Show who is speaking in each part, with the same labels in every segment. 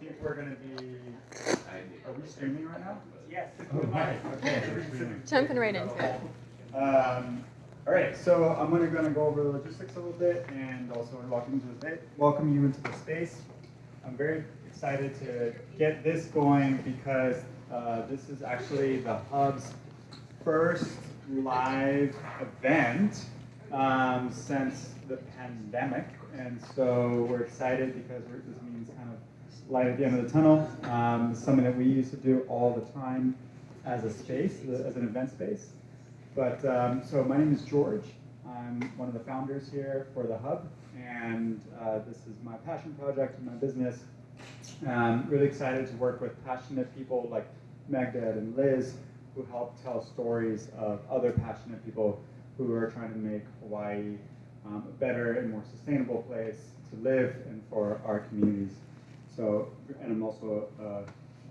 Speaker 1: if we're going to be, are we streaming right now?
Speaker 2: Yes.
Speaker 1: Oh, right. Okay.
Speaker 3: Jumping right into it.
Speaker 1: All right, so I'm going to go over the logistics a little bit and also welcome you into the space. I'm very excited to get this going because this is actually the Hub's first live event since the pandemic, and so we're excited because this means kind of light at the end of the tunnel. Something that we used to do all the time as a space, as an event space. But so my name is George. I'm one of the founders here for the Hub, and this is my passion project and my business. Really excited to work with passionate people like Magda and Liz, who help tell stories of other passionate people who are trying to make Hawaii a better and more sustainable place to live and for our communities. So, and I'm also,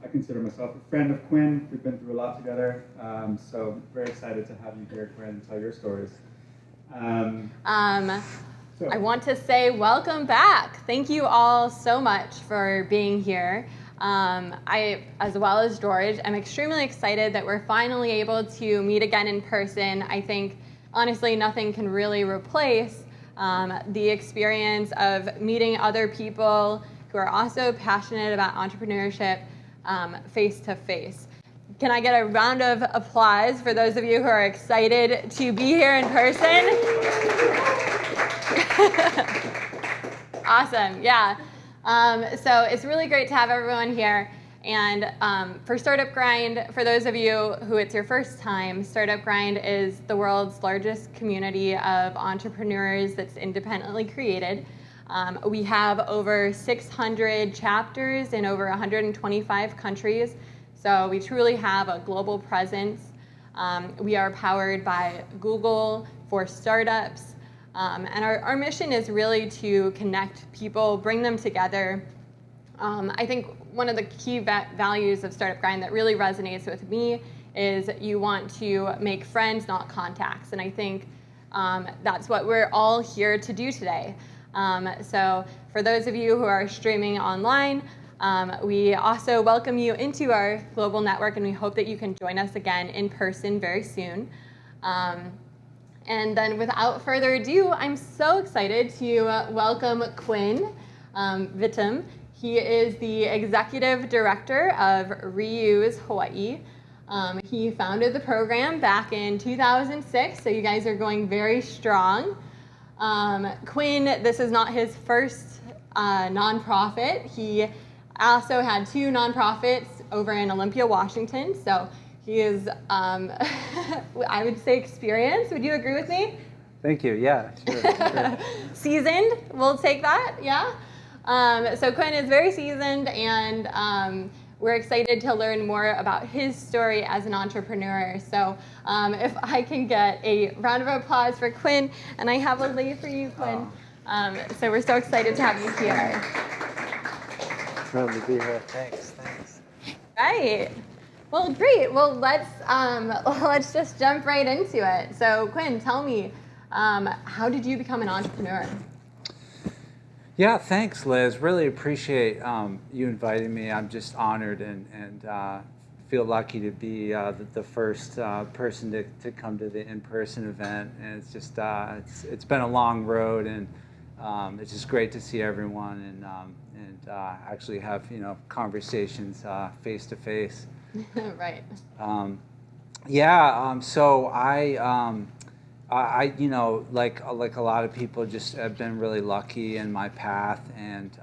Speaker 1: I consider myself a friend of Quinn. We've been through a lot together. So very excited to have you here, Quinn, and tell your stories.
Speaker 3: I want to say welcome back. Thank you all so much for being here. I, as well as George, am extremely excited that we're finally able to meet again in person. I think, honestly, nothing can really replace the experience of meeting other people who are also passionate about entrepreneurship face to face. Can I get a round of applause for those of you who are excited to be here in person? Awesome, yeah. So it's really great to have everyone here. And for Startup Grind, for those of you who it's your first time, Startup Grind is the world's largest community of entrepreneurs that's independently created. We have over 600 chapters in over 125 countries. So we truly have a global presence. We are powered by Google for startups. And our mission is really to connect people, bring them together. I think one of the key values of Startup Grind that really resonates with me is you want to make friends, not contacts. And I think that's what we're all here to do today. So for those of you who are streaming online, we also welcome you into our global network, and we hope that you can join us again in person very soon. And then without further ado, I'm so excited to welcome Quinn Vittum. He is the executive director of Reuse Hawaii. He founded the program back in 2006, so you guys are going very strong. Quinn, this is not his first nonprofit. He also had two nonprofits over in Olympia, Washington, so he is, I would say, experienced. Would you agree with me?
Speaker 2: Thank you, yeah, sure.
Speaker 3: Seasoned, we'll take that, yeah? So Quinn is very seasoned, and we're excited to learn more about his story as an entrepreneur. So if I can get a round of applause for Quinn, and I have a lei for you, Quinn. So we're so excited to have you here.
Speaker 2: Thrilled to be here, thanks.
Speaker 3: Right. Well, great. Well, let's just jump right into it. So Quinn, tell me, how did you become an entrepreneur?
Speaker 2: Yeah, thanks, Liz. Really appreciate you inviting me. I'm just honored and feel lucky to be the first person to come to the in-person event. And it's just it's been a long road, and it's just great to see everyone and actually have conversations face to face.
Speaker 3: Right.
Speaker 2: So I like a lot of people, just have been really lucky in my path, and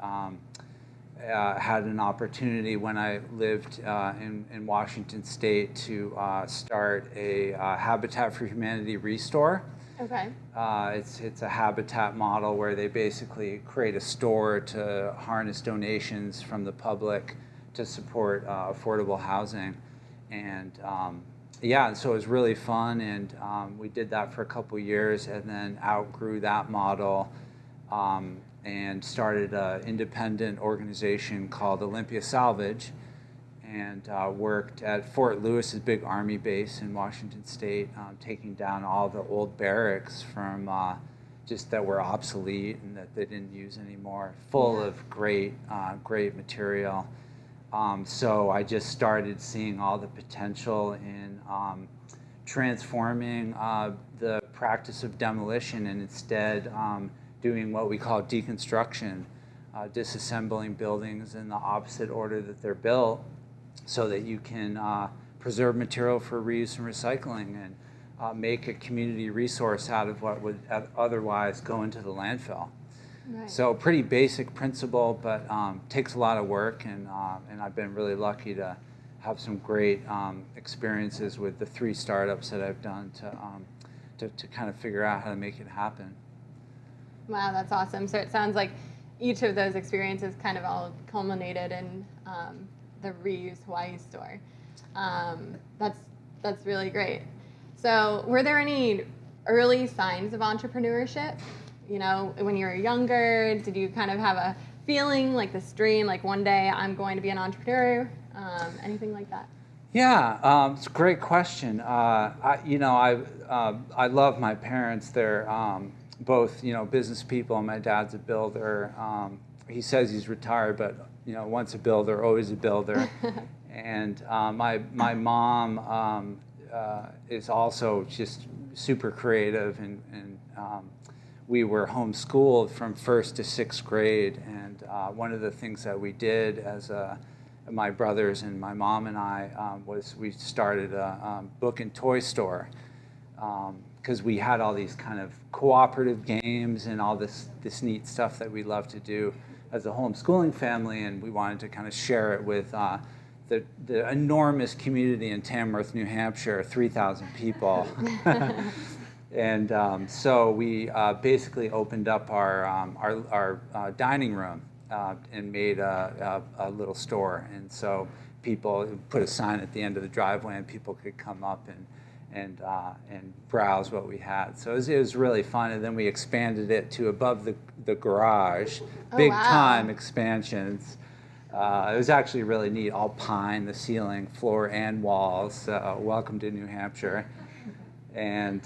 Speaker 2: had an opportunity when I lived in Washington State to start a Habitat for Humanity restore.
Speaker 3: Okay.
Speaker 2: It's a habitat model where they basically create a store to harness donations from the public to support affordable housing, and so it was really fun, and we did that for a couple years, and then outgrew that model, and started an independent organization called Olympia Salvage, and worked at Fort Lewis's big Army base in Washington State, taking down all the old barracks from just that were obsolete and that they didn't use anymore, full of great material. So I just started seeing all the potential in transforming the practice of demolition and instead doing what we call deconstruction, disassembling buildings in the opposite order that they're built so that you can preserve material for reuse and recycling and make a community resource out of what would otherwise go into the landfill. Right. So pretty basic principle, but takes a lot of work, and I've been really lucky to have some great experiences with the 3 startups that I've done to kind of figure out how to make it happen.
Speaker 3: Wow, that's awesome. So it sounds like each of those experiences kind of all culminated in the Reuse Hawaii store. That's really great. So were there any early signs of entrepreneurship? You know, when you were younger, did you kind of have a feeling like this dream, like one day I'm going to be an entrepreneur? Anything like that?
Speaker 2: Yeah, it's a great question. I love my parents. They're both, business people. My dad's a builder. He says he's retired, but once a builder, always a builder. And my mom is also just super creative, and we were homeschooled from 1st to 6th grade. And one of the things that we did as my brothers and my mom and I was we started a book and toy store because we had all these kind of cooperative games and all this neat stuff that we love to do as a homeschooling family, and we wanted to kind of share it with the enormous community in Tamworth, New Hampshire, 3,000 people. And so we basically opened up our dining room and made a little store. And so people put a sign at the end of the driveway, and people could come up and browse what we had. So it was really fun. And then we expanded it to above the garage, big time expansions. It was actually really neat, all pine, the ceiling, floor, and walls. Welcome to New Hampshire. And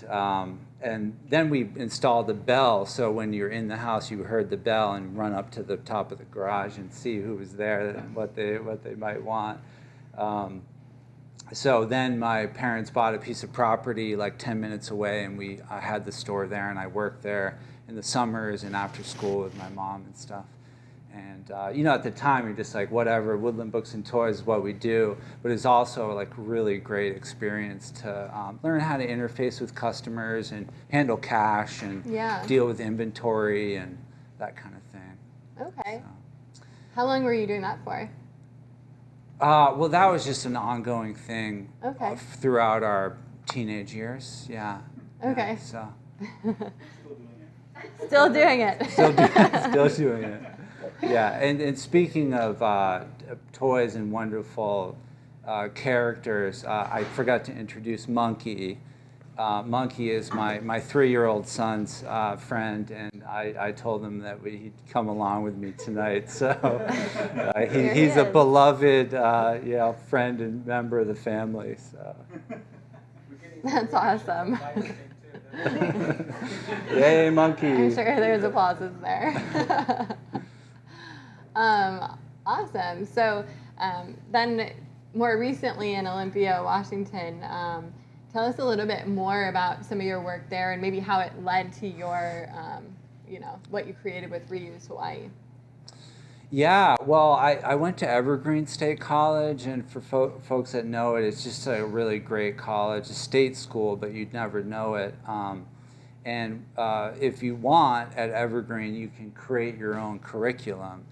Speaker 2: then we installed the bell, so when you're in the house, you heard the bell and run up to the top of the garage and see who was there and what they might want. So then my parents bought a piece of property like 10 minutes away, and I had the store there, and I worked there in the summers and after school with my mom and stuff. And at the time you're just like, whatever, Woodland Books and Toys is what we do. But it's also like really great experience to learn how to interface with customers and handle cash and deal with inventory and that kind of thing.
Speaker 3: Okay.
Speaker 2: So.
Speaker 3: How long were you doing that for?
Speaker 2: Well, that was just an ongoing thing throughout our teenage years. Yeah.
Speaker 3: Okay.
Speaker 2: Yeah, so.
Speaker 3: Still doing it.
Speaker 2: Still doing it. Yeah, and speaking of toys and wonderful characters, I forgot to introduce Monkey. Monkey is my 3-year-old son's friend, and I told him that he'd come along with me tonight. So he's a beloved friend and member of the family. So.
Speaker 3: That's awesome.
Speaker 2: Yay, Monkey!
Speaker 3: I'm sure there's applauses there. Awesome. So then more recently in Olympia, Washington, tell us a little bit more about some of your work there and maybe how it led to your, what you created with Reuse Hawaii.
Speaker 2: Yeah, well, I went to Evergreen State College, and for folks that know it, it's just a really great college, a state school, but you'd never know it. And if you want, at Evergreen, you can create your own curriculum.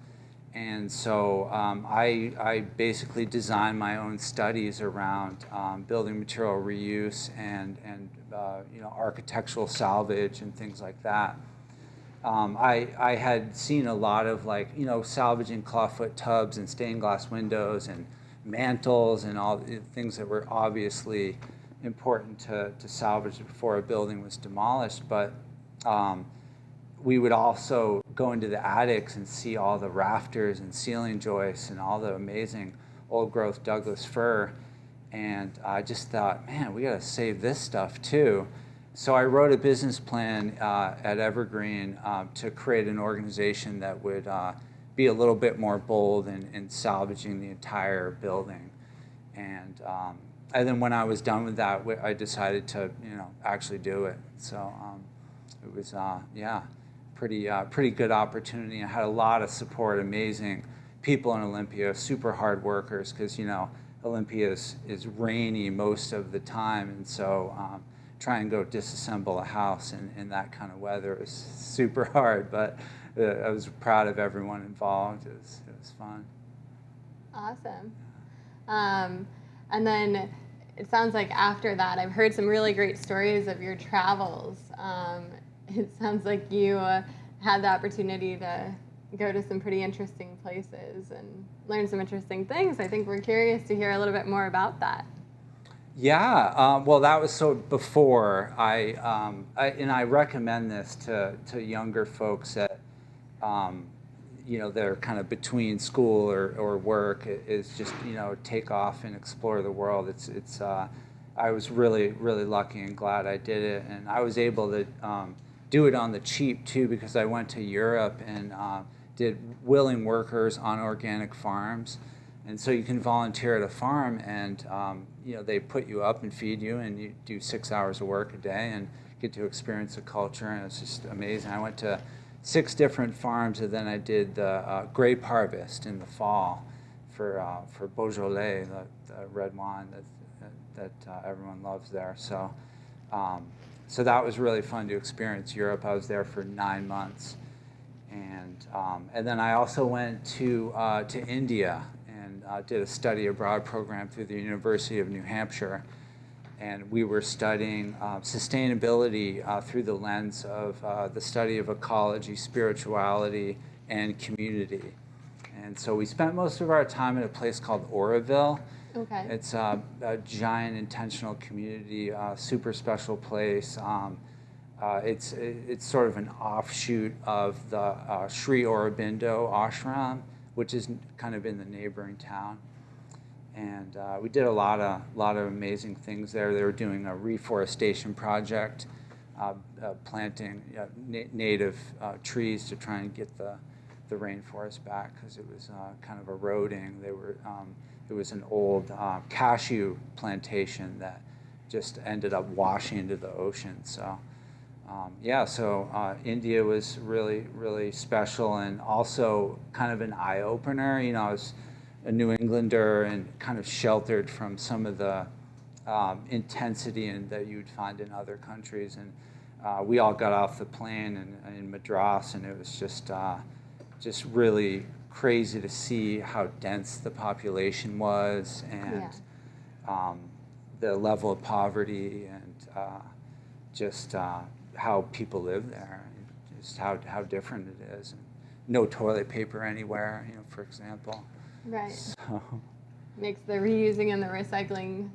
Speaker 2: And so I basically designed my own studies around building material reuse and architectural salvage and things like that. I had seen a lot of salvaging clawfoot tubs and stained glass windows and mantles and all the things that were obviously important to salvage before a building was demolished. But we would also go into the attics and see all the rafters and ceiling joists and all the amazing old growth Douglas fir. And I just thought, man, we got to save this stuff too. So I wrote a business plan at Evergreen to create an organization that would be a little bit more bold in salvaging the entire building. And then when I was done with that, I decided to, actually do it. So it was, pretty good opportunity. I had a lot of support, amazing people in Olympia, super hard workers, because, Olympia is rainy most of the time. And so try and go disassemble a house in that kind of weather is super hard, but I was proud of everyone involved. It was fun.
Speaker 3: Awesome. And then it sounds like after that, I've heard some really great stories of your travels. It sounds like you had the opportunity to go to some pretty interesting places and learn some interesting things. I think we're curious to hear a little bit more about that.
Speaker 2: Yeah, well, that was so before and I recommend this to younger folks that, they're kind of between school or work, is just, take off and explore the world. I was really, really lucky and glad I did it. And I was able to do it on the cheap too, because I went to Europe and did willing workers on organic farms. And so you can volunteer at a farm and, they put you up and feed you, and you do 6 hours of work a day and get to experience the culture, and it's just amazing. I went to 6 different farms, and then I did the grape harvest in the fall for Beaujolais, the red wine that everyone loves there. So, so that was really fun to experience Europe. I was there for 9 months, and then I also went to India. Did a study abroad program through the University of New Hampshire, and we were studying sustainability through the lens of the study of ecology, spirituality, and community. And so we spent most of our time at a place called Oroville.
Speaker 3: Okay.
Speaker 2: It's a giant intentional community, super special place. It's sort of an offshoot of the Sri Aurobindo ashram, which is kind of in the neighboring town. And we did a lot of amazing things there. They were doing a reforestation project, planting native trees to try and get the rainforest back, because it was kind of eroding. It was an old cashew plantation that just ended up washing into the ocean. So India was really, really special, and also kind of an eye-opener. I was a New Englander and kind of sheltered from some of the intensity that you'd find in other countries. And we all got off the plane in Madras, and it was just really crazy to see how dense the population was, and the level of poverty, and just how people live there, and just how different it is. And no toilet paper anywhere, for example.
Speaker 3: Right.
Speaker 2: So.
Speaker 3: Makes the reusing and the recycling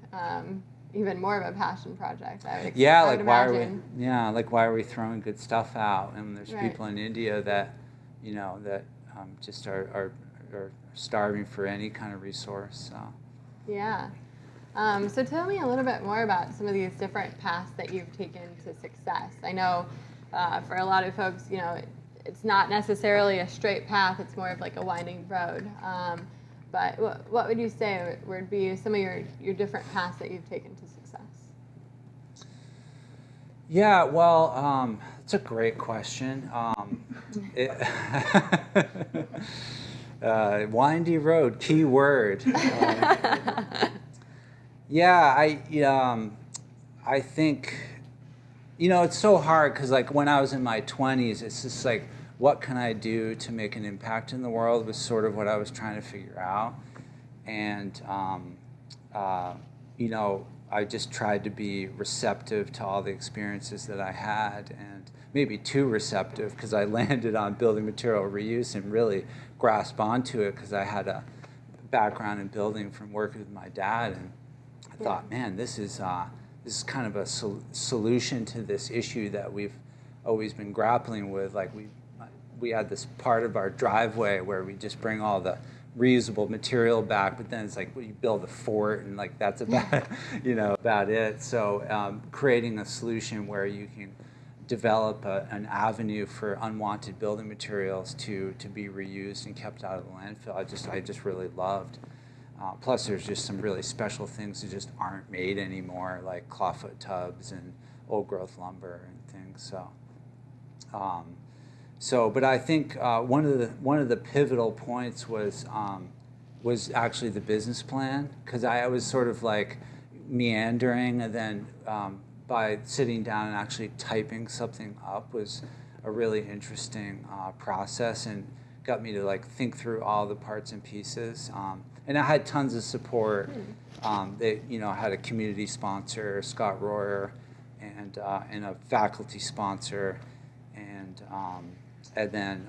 Speaker 3: even more of a passion project, I would
Speaker 2: imagine.
Speaker 3: imagine.
Speaker 2: Why are we throwing good stuff out? And there's
Speaker 3: Right.
Speaker 2: people in India that, just are starving for any kind of resource. So.
Speaker 3: Yeah. So tell me a little bit more about some of these different paths that you've taken to success. I know for a lot of folks, it's not necessarily a straight path. It's more of like a winding road. But what would you say would be some of your different paths that you've taken to success?
Speaker 2: Yeah, well, it's a great question. Windy road, key word. I think, it's so hard because when I was in my 20s, it's just what can I do to make an impact in the world was sort of what I was trying to figure out. And, I just tried to be receptive to all the experiences that I had, and maybe too receptive because I landed on building material reuse and really grasped onto it because I had a background in building from working with my dad, and I thought, man, this is kind of a solution to this issue that we've always been grappling with. We had this part of our driveway where we just bring all the reusable material back, but then it's like, well, you build a fort and like that's about, about it. So creating a solution where you can develop an avenue for unwanted building materials to be reused and kept out of the landfill, I just really loved. Plus, there's just some really special things that just aren't made anymore, like clawfoot tubs and old growth lumber and things. But I think one of the pivotal points was actually the business plan, because I was sort of like meandering, and then by sitting down and actually typing something up was a really interesting process, and got me to like think through all the parts and pieces. And I had tons of support. They, I had a community sponsor, Scott Royer, and a faculty sponsor, and then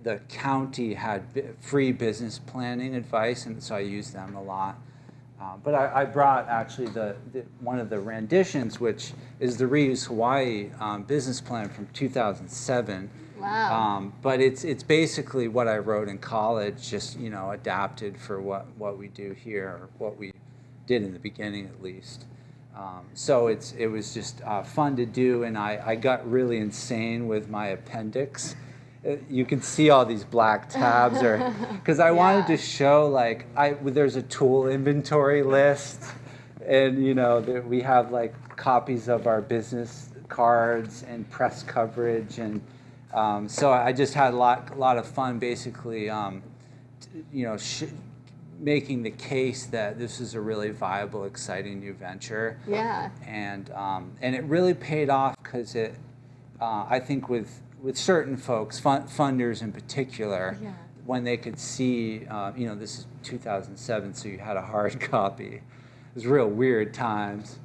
Speaker 2: the county had free business planning advice, and so I used them a lot. But I brought actually one of the renditions, which is the Reuse Hawaii business plan from 2007.
Speaker 3: Wow.
Speaker 2: But it's basically what I wrote in college, just adapted for what we do here, or what we did in the beginning at least. So it was just fun to do, and I got really insane with my appendix. You can see all these black tabs, because I wanted to show there's a tool inventory list, and we have like copies of our business cards and press coverage, and so I just had a lot of fun, basically, making the case that this is a really viable, exciting new venture.
Speaker 3: Yeah.
Speaker 2: And it really paid off, because I think with certain folks, funders in particular,
Speaker 3: Yeah.
Speaker 2: when they could see, this is 2007, so you had a hard copy. It was real weird times.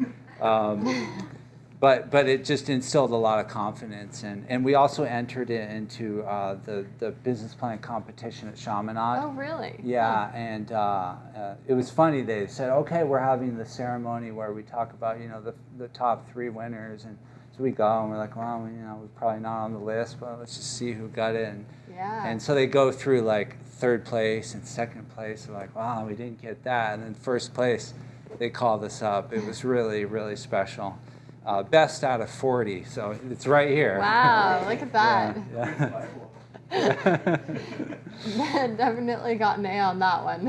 Speaker 2: But it just instilled a lot of confidence, and we also entered it into the business plan competition at Chaminade.
Speaker 3: Oh, really?
Speaker 2: Yeah, and it was funny. They said, okay, we're having the ceremony where we talk about the top 3 winners, and so we go and we're like, well, we're probably not on the list, but let's just see who got it. And so they go through like 3rd place and 2nd place. They're like, wow, we didn't get that, and then 1st place, they called us up. It was really, really special. Best out of 40, so it's right here.
Speaker 3: Wow, look at that.
Speaker 2: Yeah.
Speaker 3: Definitely got an A on that one.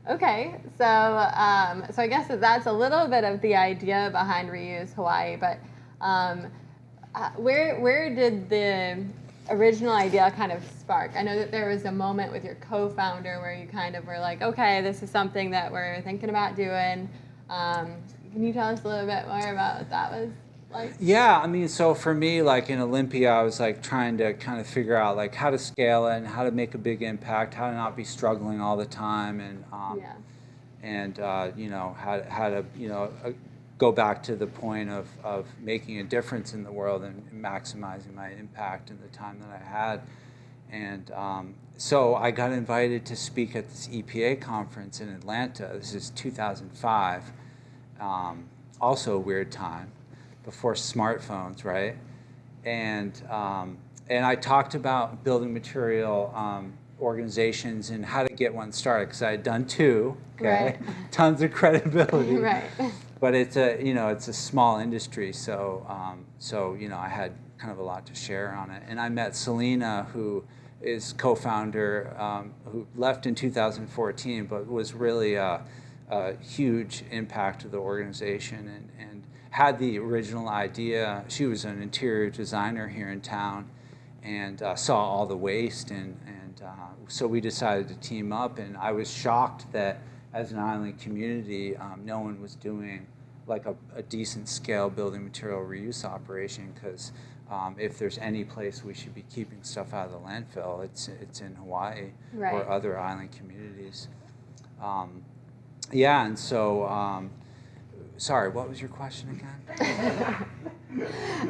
Speaker 3: Okay, so I guess that's a little bit of the idea behind Reuse Hawaii, but where did the original idea kind of spark? I know that there was a moment with your co-founder where you kind of were like, okay, this is something that we're thinking about doing. Can you tell us a little bit more about what that was like?
Speaker 2: Yeah, so for me, like in Olympia, I was like trying to kind of figure out like how to scale it and how to make a big impact, how to not be struggling all the time, and how to go back to the point of making a difference in the world and maximizing my impact in the time that I had. And so I got invited to speak at this EPA conference in Atlanta. This is 2005, also a weird time, before smartphones, right? And I talked about building material organizations and how to get one started, because I had done 2, okay?
Speaker 3: Right.
Speaker 2: Tons of credibility.
Speaker 3: Right.
Speaker 2: But it's a small industry, so I had kind of a lot to share on it. And I met Selena, who is co-founder, who left in 2014, but was really a huge impact to the organization, and had the original idea. She was an interior designer here in town, and saw all the waste, and so we decided to team up. And I was shocked that as an island community, no one was doing like a decent scale building material reuse operation, because if there's any place we should be keeping stuff out of the landfill, it's in Hawaii.
Speaker 3: Right.
Speaker 2: Or other island communities. And so, sorry, what was your question again?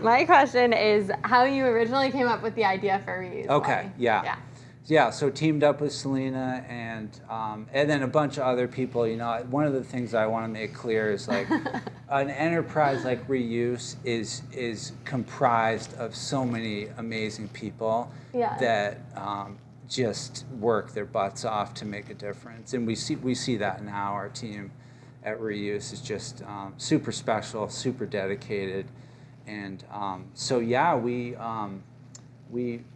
Speaker 3: My question is how you originally came up with the idea for Reuse Hawaii.
Speaker 2: Okay, yeah. yeah, so teamed up with Selena and then a bunch of other people. You know, one of the things I want to make clear is like an enterprise like Reuse is comprised of so many amazing people that just work their butts off to make a difference, and we see that now. Our team at Reuse is just super special, super dedicated, and so yeah, we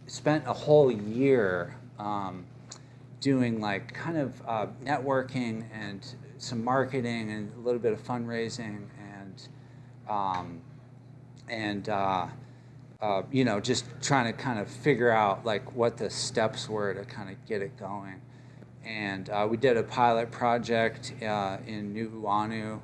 Speaker 2: spent a whole year doing like kind of networking and some marketing and a little bit of fundraising and you know, just trying to kind of figure out like what the steps were to kind of get it going. And we did a pilot project in Nu'uanu,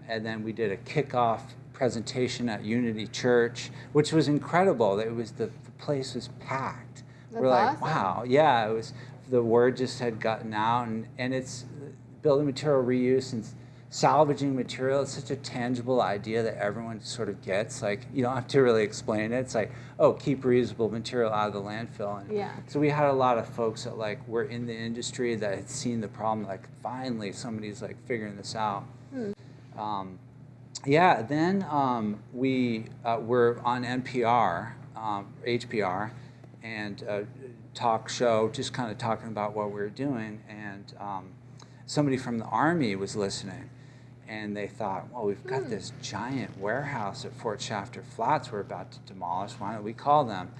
Speaker 2: and then we did a kickoff presentation at Unity Church, which was incredible. It was the place was packed.
Speaker 3: That's
Speaker 2: We're like,
Speaker 3: awesome.
Speaker 2: wow, yeah, it was. The word just had gotten out, and it's building material reuse and salvaging material. It's such a tangible idea that everyone sort of gets. Like, you don't have to really explain it. It's like, oh, keep reusable material out of the landfill. And so we had a lot of folks that like were in the industry that had seen the problem. Like, finally, somebody's like figuring this out. Yeah. Then we were on NPR, HPR, and talk show, just kind of talking about what we were doing, and somebody from the Army was listening, and they thought, well, we've got this giant warehouse at Fort Shafter Flats we're about to demolish. Why don't we call them?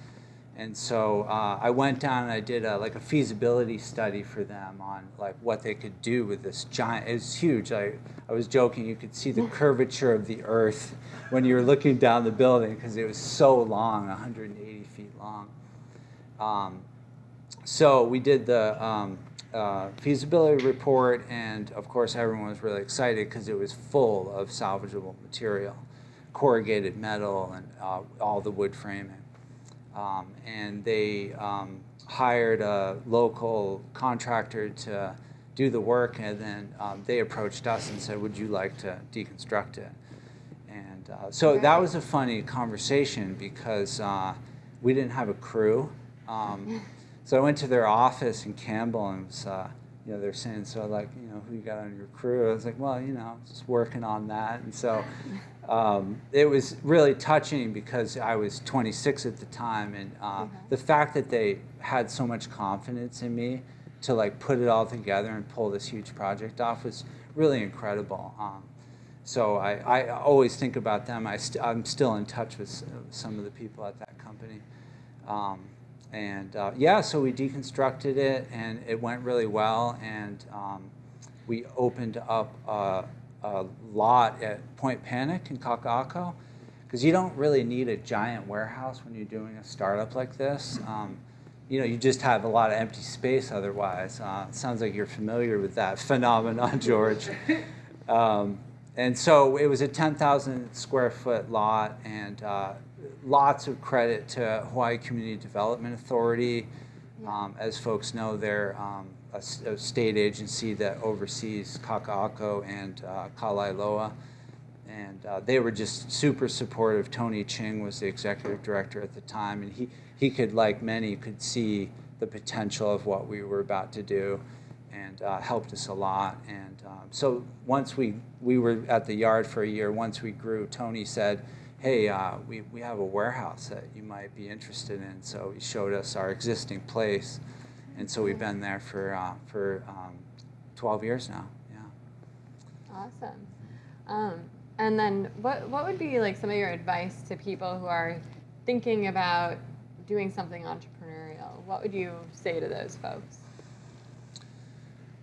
Speaker 2: And so I went down and I did like a feasibility study for them on like what they could do with this giant. It was huge. I was joking, you could see the curvature of the earth when you were looking down the building because it was so long, 180 feet long. So we did the feasibility report, and of course everyone was really excited because it was full of salvageable material, corrugated metal and all the wood framing. And they hired a local contractor to do the work, and then they approached us and said, would you like to deconstruct it? And so that was a funny conversation because we didn't have a crew. So I went to their office in Campbell, and was, you know, they're saying, so like, you know, who you got on your crew? I was like, well, you know, just working on that. And so it was really touching because I was 26 at the time, and the fact that they had so much confidence in me to like put it all together and pull this huge project off was really incredible. So I always think about them. I'm still in touch with some of the people at that company. Yeah, so we deconstructed it, and it went really well, and we opened up a lot at Point Panic in Kaka'ako, because you don't really need a giant warehouse when you're doing a startup like this. You know, you just have a lot of empty space otherwise. It sounds like you're familiar with that phenomenon, George. And so it was a 10,000 square foot lot, and lots of credit to Hawaii Community Development Authority. As folks know, they're a state agency that oversees Kaka'ako and Kalailoa. And they were just super supportive. Tony Ching was the executive director at the time, and he could, like many, could see the potential of what we were about to do, and helped us a lot. And so once we were at the yard for a year, once we grew, Tony said, hey, we have a warehouse that you might be interested in. So he showed us our existing place, and so we've been there for 12 years now. Yeah.
Speaker 3: Awesome. And then what would be like some of your advice to people who are thinking about doing something entrepreneurial? What would you say to those folks?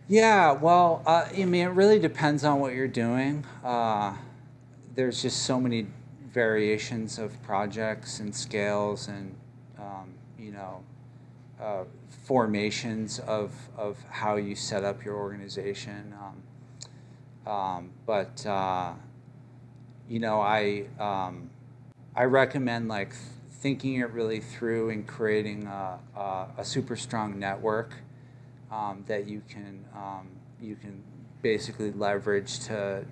Speaker 2: Yeah, well, I mean, it really depends on what you're doing. There's just so many variations of projects and scales and, you know, formations of how you set up your organization. But you know, I recommend like thinking it really through and creating a super strong network that you can basically leverage to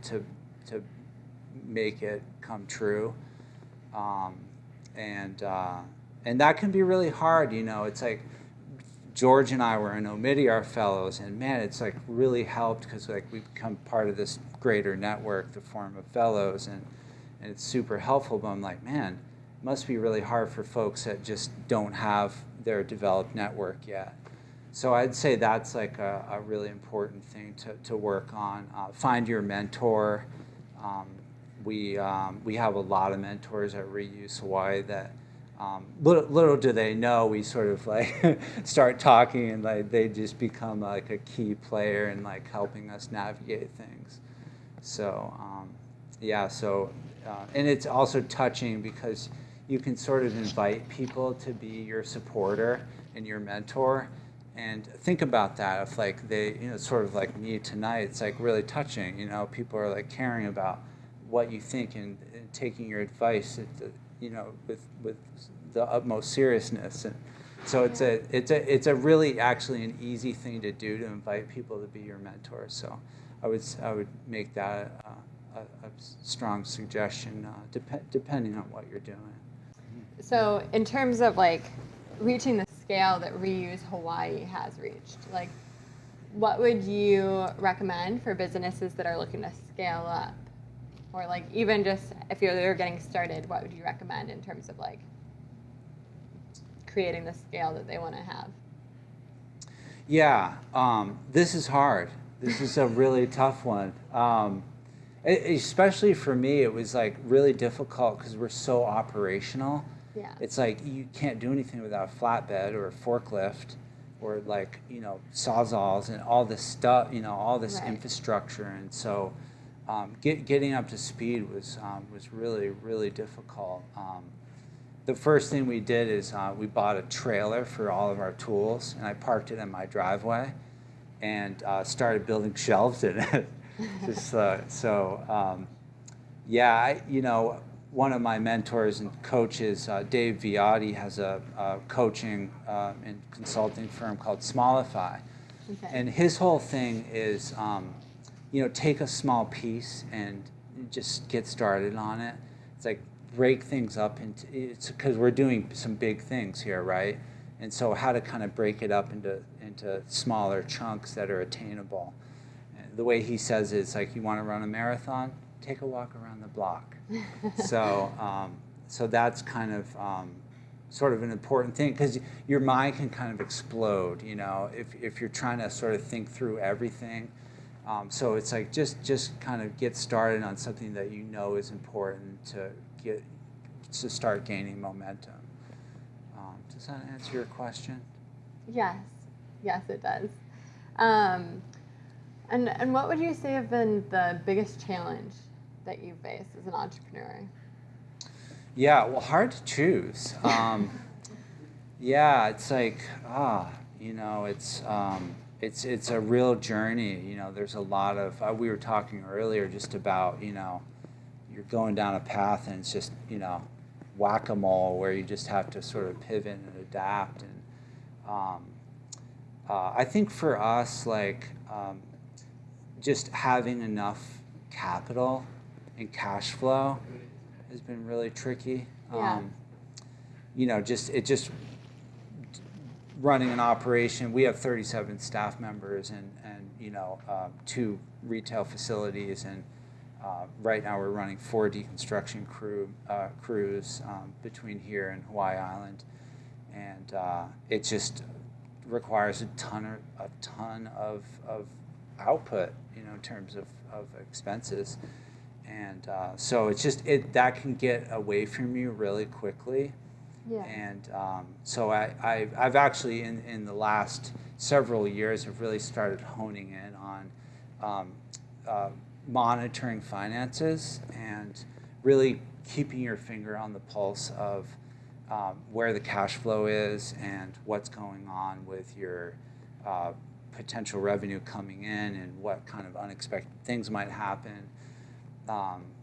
Speaker 2: make it come true, and that can be really hard. You know, it's like George and I were in Omidyar Fellows, and man, it's like really helped because like we've become part of this greater network, the Forum of Fellows, and it's super helpful. But I'm like, man, it must be really hard for folks that just don't have their developed network yet. So I'd say that's like a really important thing to work on. Find your mentor. We have a lot of mentors at Reuse Hawaii that little do they know we sort of like start talking and like they just become like a key player in like helping us navigate things. So and it's also touching because you can sort of invite people to be your supporter and your mentor. And think about that. If like they, sort of like me tonight, it's like really touching. People are like caring about what you think and taking your advice, with the utmost seriousness. And so it's a really actually an easy thing to do to invite people to be your mentor. So I would make that a strong suggestion, depending on what you're doing.
Speaker 3: So in terms of like reaching the scale that Reuse Hawaii has reached, like what would you recommend for businesses that are looking to scale up? Or like even just if they're getting started, what would you recommend in terms of like creating the scale that they want to have?
Speaker 2: Yeah, this is hard. This is a really tough one. Especially for me, it was like really difficult because we're so operational.
Speaker 3: Yeah.
Speaker 2: It's like you can't do anything without a flatbed or a forklift or like, sawzalls and all this stuff, all this infrastructure. And so getting up to speed was really, really difficult. The first thing we did is we bought a trailer for all of our tools, and I parked it in my driveway and started building shelves in it. Just one of my mentors and coaches, Dave Viotti, has a coaching and consulting firm called Smallify. Okay. And his whole thing is, take a small piece and just get started on it. It's like break things up it's because we're doing some big things here, right? And so how to kind of break it up into smaller chunks that are attainable. And the way he says it, it's like, you want to run a marathon? Take a walk around the block. So that's kind of sort of an important thing because your mind can kind of explode, if you're trying to sort of think through everything. So it's like just kind of get started on something that is important to start gaining momentum. Does that answer your question?
Speaker 3: Yes, it does. And what would you say have been the biggest challenge that you faced as an entrepreneur?
Speaker 2: Yeah, well, hard to choose. It's like it's a real journey. There's a lot of we were talking earlier just about you're going down a path and it's just whack-a-mole where you just have to sort of pivot and adapt. And I think for us, like just having enough capital and cash flow has been really tricky. Just running an operation. We have 37 staff members and 2 retail facilities, and right now we're running 4 deconstruction crews between here and Hawaiʻi Island, and it just requires a ton of output, in terms of expenses. And so it's just that can get away from you really quickly. Yeah. And so I've actually in the last several years have really started honing in on monitoring finances and really keeping your finger on the pulse of where the cash flow is and what's going on with your potential revenue coming in and what kind of unexpected things might happen.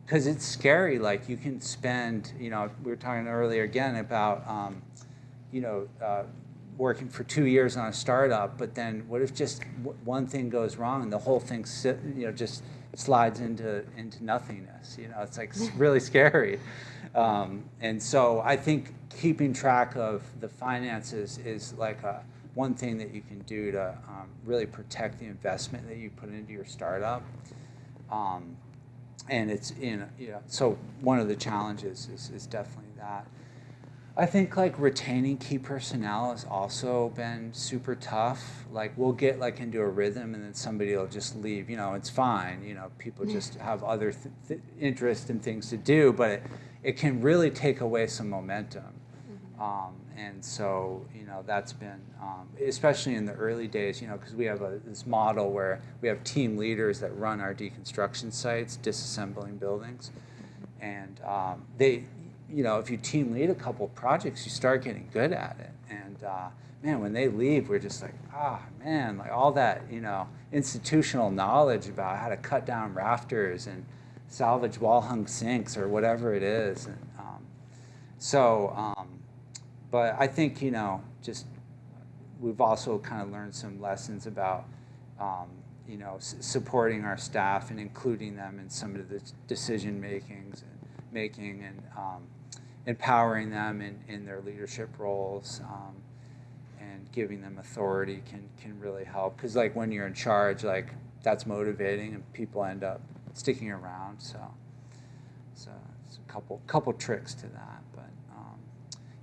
Speaker 2: Because it's scary. Like you can spend, we were talking earlier again about, working for 2 years on a startup, but then what if just one thing goes wrong and the whole thing, just slides into nothingness? It's like really scary. And so I think keeping track of the finances is like a one thing that you can do to really protect the investment that you put into your startup. And it's so one of the challenges is definitely that. I think like retaining key personnel has also been super tough. Like we'll get like into a rhythm and then somebody will just leave. It's fine. People just have other interest and things to do, but it can really take away some momentum. And so, that's been, especially in the early days, because we have this model where we have team leaders that run our deconstruction sites, disassembling buildings. And they, if you team lead a couple projects, you start getting good at it. And man, when they leave, we're just like, man, like all that, institutional knowledge about how to cut down rafters and salvage wall-hung sinks or whatever it is. And but I think, just we've also kind of learned some lessons about, supporting our staff and including them in some of the decision making and empowering them in their leadership roles and giving them authority can really help. Because like when you're in charge, like that's motivating and people end up sticking around. So it's a couple tricks to that.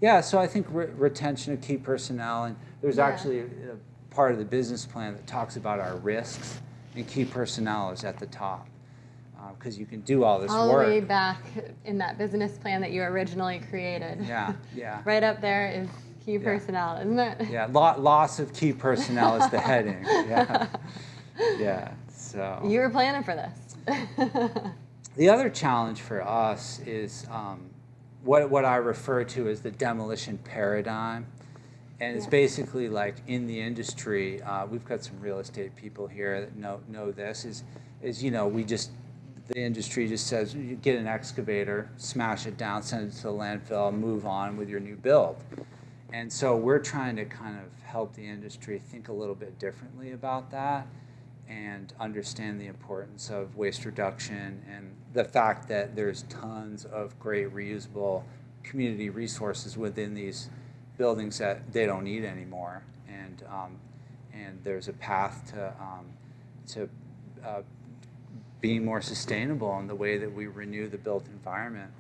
Speaker 2: Yeah, so I think retention of key personnel, and there's actually a part of the business plan that talks about our risks, and key personnel is at the top, because you can do all this work.
Speaker 3: All the way back in that business plan that you originally created.
Speaker 2: Yeah.
Speaker 3: Right up there is key personnel, isn't it?
Speaker 2: Yeah, loss of key personnel is the heading. Yeah. So
Speaker 3: you were planning for this.
Speaker 2: The other challenge for us is what I refer to as the demolition paradigm. And it's basically like in the industry, we've got some real estate people here that know this, is the industry just says, you get an excavator, smash it down, send it to the landfill, move on with your new build. And so we're trying to kind of help the industry think a little bit differently about that and understand the importance of waste reduction and the fact that there's tons of great reusable community resources within these buildings that they don't need anymore, and there's a path to being more sustainable in the way that we renew the built environment,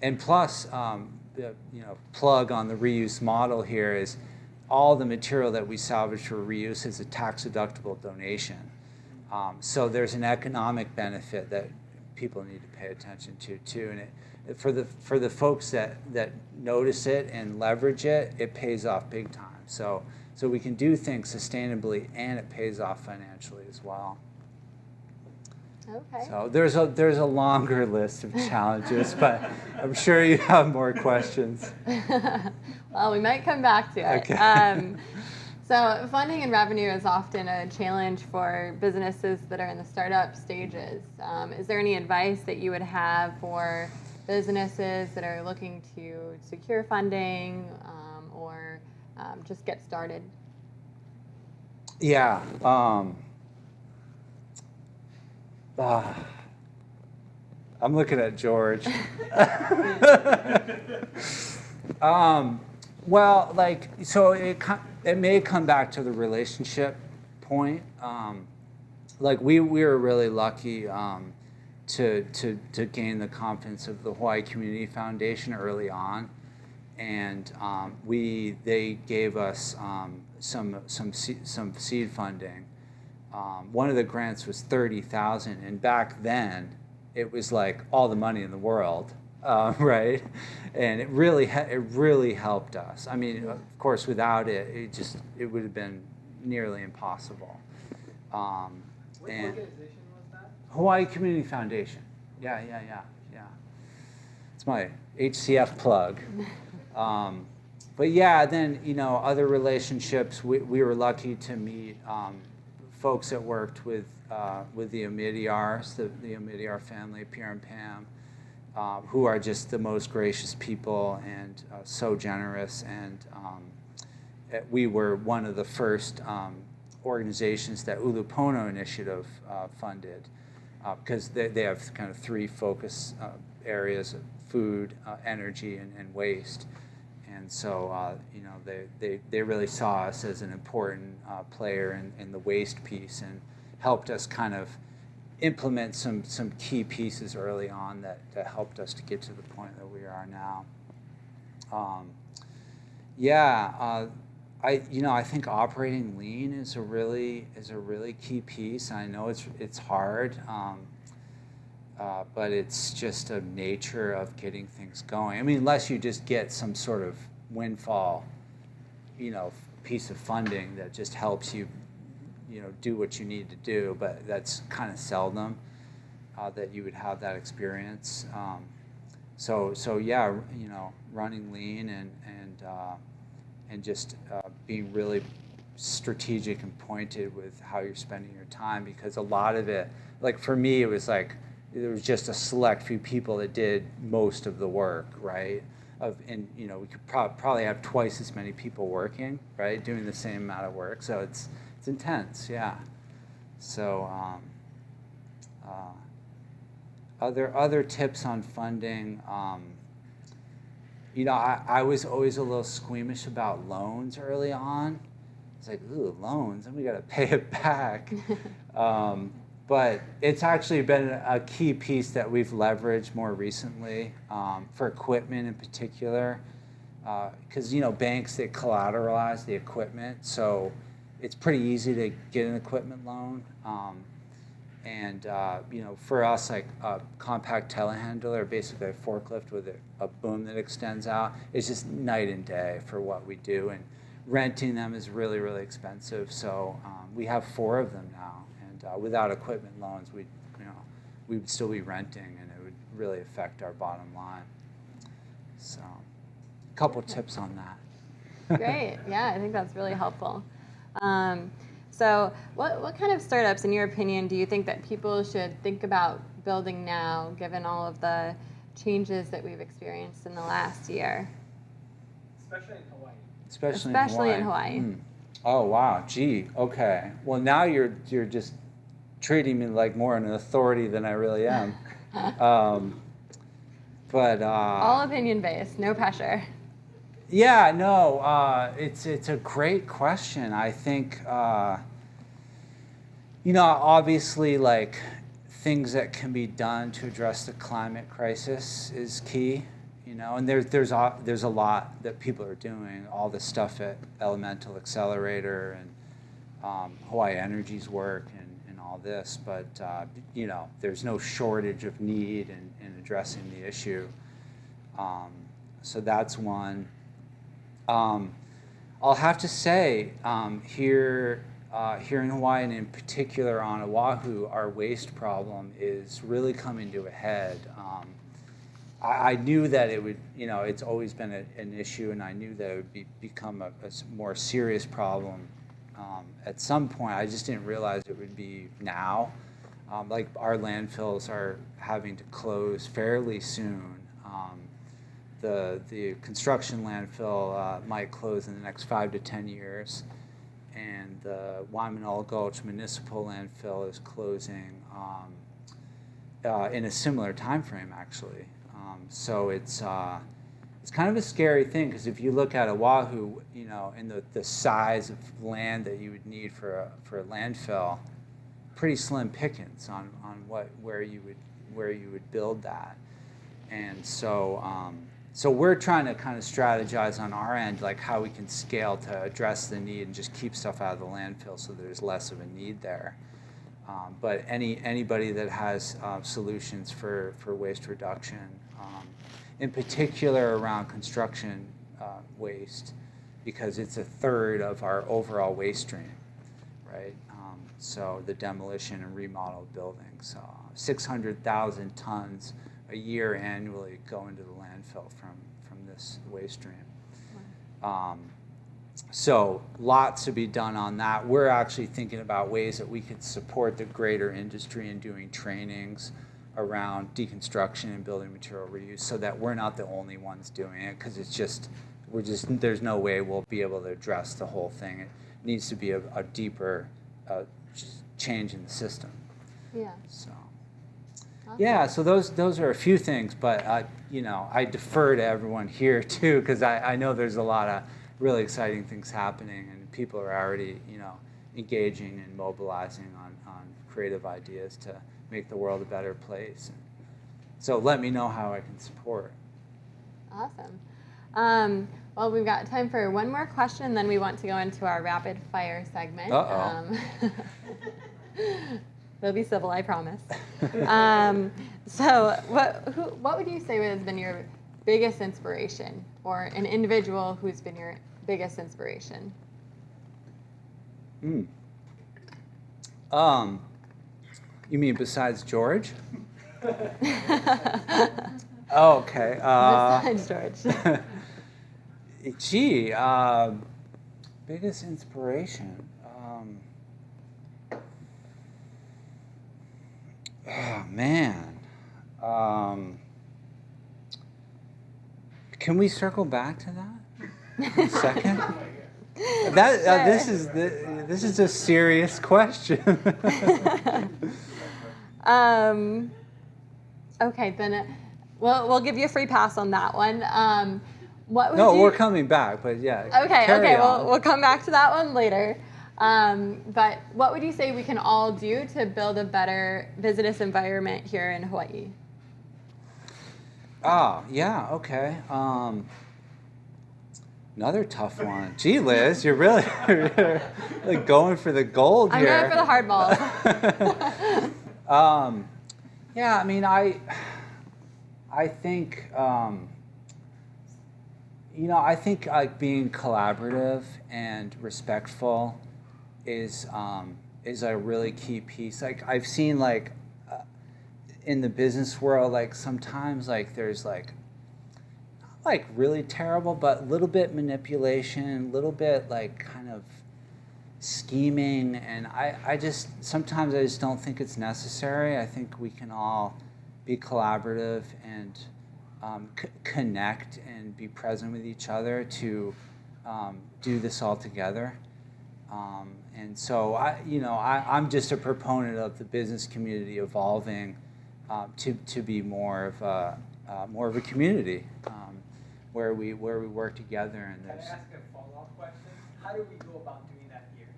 Speaker 2: and plus, plug on the reuse model here is all the material that we salvage for reuse is a tax-deductible donation. So there's an economic benefit that people need to pay attention to too, and for the folks that notice it and leverage it, it pays off big time. So we can do things sustainably, and it pays off financially as well.
Speaker 3: Okay.
Speaker 2: So there's a longer list of challenges, but I'm sure you have more questions.
Speaker 3: Well, we might come back to it.
Speaker 2: Okay.
Speaker 3: So funding and revenue is often a challenge for businesses that are in the startup stages. Is there any advice that you would have for businesses that are looking to secure funding or just get started?
Speaker 2: Yeah. I'm looking at George. Well, like, so it may come back to the relationship point. Like we were really lucky to gain the confidence of the Hawaii Community Foundation early on, and they gave us some seed funding. One of the grants was $30,000, and back then it was like all the money in the world, right? And it really helped us. I mean, of course, without it, it would have been nearly impossible.
Speaker 4: What organization was that?
Speaker 2: Hawaii Community Foundation. Yeah. It's my HCF plug. But yeah, then other relationships. We were lucky to meet folks that worked with the Omidyars, the Omidyar family, Pierre and Pam, who are just the most gracious people and so generous. And we were one of the first organizations that Ulupono Initiative funded, because they have kind of three focus areas of food, energy, and waste. And so, you know, they really saw us as an important player in the waste piece and helped us kind of implement some key pieces early on that helped us to get to the point that we are now. I think operating lean is a really key piece. I know it's hard, but it's just a nature of getting things going. I mean, unless you just get some sort of windfall, you know, piece of funding that just helps you, you know, do what you need to do. But that's kind of seldom that you would have that experience. So yeah, you know, running lean and just being really strategic and pointed with how you're spending your time, because a lot of it, like for me, it was like there was just a select few people that did most of the work, right? And you know, we could probably have twice as many people working, right, doing the same amount of work. So it's intense, yeah. So other tips on funding. You know, I was always a little squeamish about loans early on. It's like, ooh, loans, and we got to pay it back. But it's actually been a key piece that we've leveraged more recently for equipment in particular, because you know, banks, they collateralize the equipment, so it's pretty easy to get an equipment loan. And you know, for us, like a compact telehandler, basically a forklift with a boom that extends out, it's just night and day for what we do. And renting them is really, really expensive. So we have 4 of them now, and without equipment loans, we would still be renting, and it would really affect our bottom line. So, a couple tips on that.
Speaker 3: Great. Yeah, I think that's really helpful. So what kind of startups, in your opinion, do you think that people should think about building now, given all of the changes that we've experienced in the last year?
Speaker 4: Especially in Hawaii.
Speaker 2: Especially in Hawaii. Oh, wow. Gee, okay. Well, now you're just treating me like more an authority than I really am. But
Speaker 3: all opinion-based, no pressure.
Speaker 2: Yeah, no, it's a great question. I think, you know, obviously, like, things that can be done to address the climate crisis is key, you know, and there's a lot that people are doing, all the stuff at Elemental Accelerator and Hawaii Energy's work and all this, but, you know, there's no shortage of need in addressing the issue. So that's one. I'll have to say, here in Hawaii, and in particular on Oahu, our waste problem is really coming to a head. I knew that it would, you know, it's always been an issue, and I knew that it would become a more serious problem at some point. I just didn't realize it would be now. Like, our landfills are having to close fairly soon. The construction landfill might close in the next 5 to 10 years, and the Waimanalo Gulch Municipal Landfill is closing in a similar time frame, actually. So it's kind of a scary thing, because if you look at Oahu, you know, and the size of land that you would need for a landfill, pretty slim pickings on where you would build that, and so. So we're trying to kind of strategize on our end, like how we can scale to address the need and just keep stuff out of the landfill so there's less of a need there. But anybody that has solutions for waste reduction, in particular around construction waste, because it's a third of our overall waste stream, right? So the demolition and remodel of buildings, 600,000 tons a year annually go into the landfill from this waste stream. Wow. So lots to be done on that. We're actually thinking about ways that we could support the greater industry in doing trainings around deconstruction and building material reuse, so that we're not the only ones doing it, because there's no way we'll be able to address the whole thing. It needs to be a deeper change in the system.
Speaker 3: Yeah.
Speaker 2: So.
Speaker 3: Awesome.
Speaker 2: Yeah, so those are a few things, but I defer to everyone here too, because I know there's a lot of really exciting things happening, and people are already engaging and mobilizing on creative ideas to make the world a better place. So let me know how I can support.
Speaker 3: Awesome. Well, we've got time for one more question, then we want to go into our rapid fire segment. They'll be civil, I promise. So what would you say has been your biggest inspiration, or an individual who's been your biggest inspiration?
Speaker 2: You mean besides George? Oh, okay.
Speaker 3: Besides George.
Speaker 2: Gee, biggest inspiration. Oh man. Can we circle back to that in a second? This is a serious question.
Speaker 3: Okay, then we'll give you a free pass on that one.
Speaker 2: We're coming back, but yeah.
Speaker 3: Okay. We'll come back to that one later. But what would you say we can all do to build a better business environment here in Hawaii?
Speaker 2: Oh, yeah, okay. Another tough one. Gee, Liz, you're really going for the gold here.
Speaker 3: I'm going for the hard balls.
Speaker 2: Yeah, I mean, I think, I think like being collaborative and respectful is a really key piece. Like I've seen in the business world, like sometimes there's not really terrible, but a little bit manipulation, a little bit kind of scheming, and sometimes I just don't think it's necessary. I think we can all be collaborative and connect and be present with each other to do this all together. And so I'm just a proponent of the business community evolving to be more of a community where we work together. And
Speaker 4: Can I ask a follow-up question? How do we go about doing that here?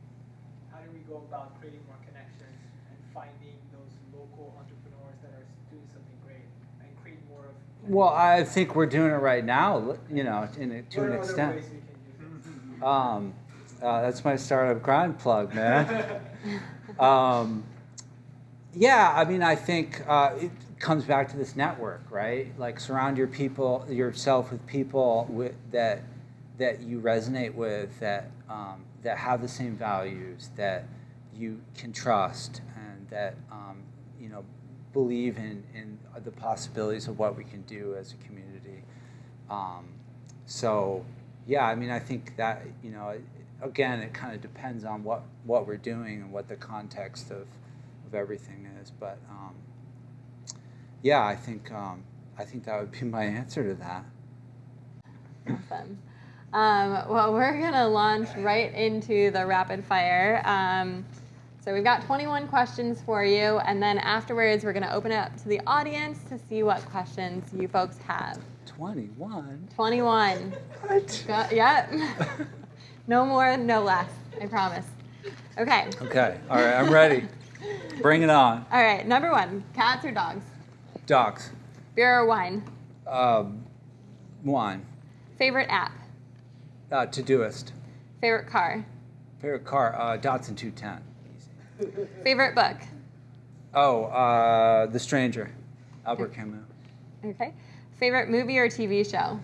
Speaker 4: How do we go about creating more connections and finding those local entrepreneurs that are doing something great and create more of?
Speaker 2: Well, I think we're doing it right now, to an extent.
Speaker 4: Ways we can use it?
Speaker 2: That's my startup grind plug, man. Yeah, I mean, I think it comes back to this network, right? Like surround yourself with people that you resonate with, that have the same values, that you can trust, and that believe in the possibilities of what we can do as a community. So yeah, I mean, I think that again, it kind of depends on what we're doing and what the context of everything is, but yeah, I think that would be my answer to that.
Speaker 3: Awesome. Well, we're gonna launch right into the rapid fire. So we've got 21 questions for you, and then afterwards we're gonna open it up to the audience to see what questions you folks have.
Speaker 2: 21?
Speaker 3: 21.
Speaker 2: What?
Speaker 3: Yep. No more, no less, I promise. Okay.
Speaker 2: Okay, all right, I'm ready. Bring it on.
Speaker 3: All right, number one, cats or dogs?
Speaker 2: Dogs.
Speaker 3: Beer or wine?
Speaker 2: Wine.
Speaker 3: Favorite app?
Speaker 2: Todoist.
Speaker 3: Favorite car?
Speaker 2: Favorite car? Datsun 210. Easy.
Speaker 3: Favorite book?
Speaker 2: Oh, The Stranger. Albert Camus.
Speaker 3: Okay. Favorite movie or TV show?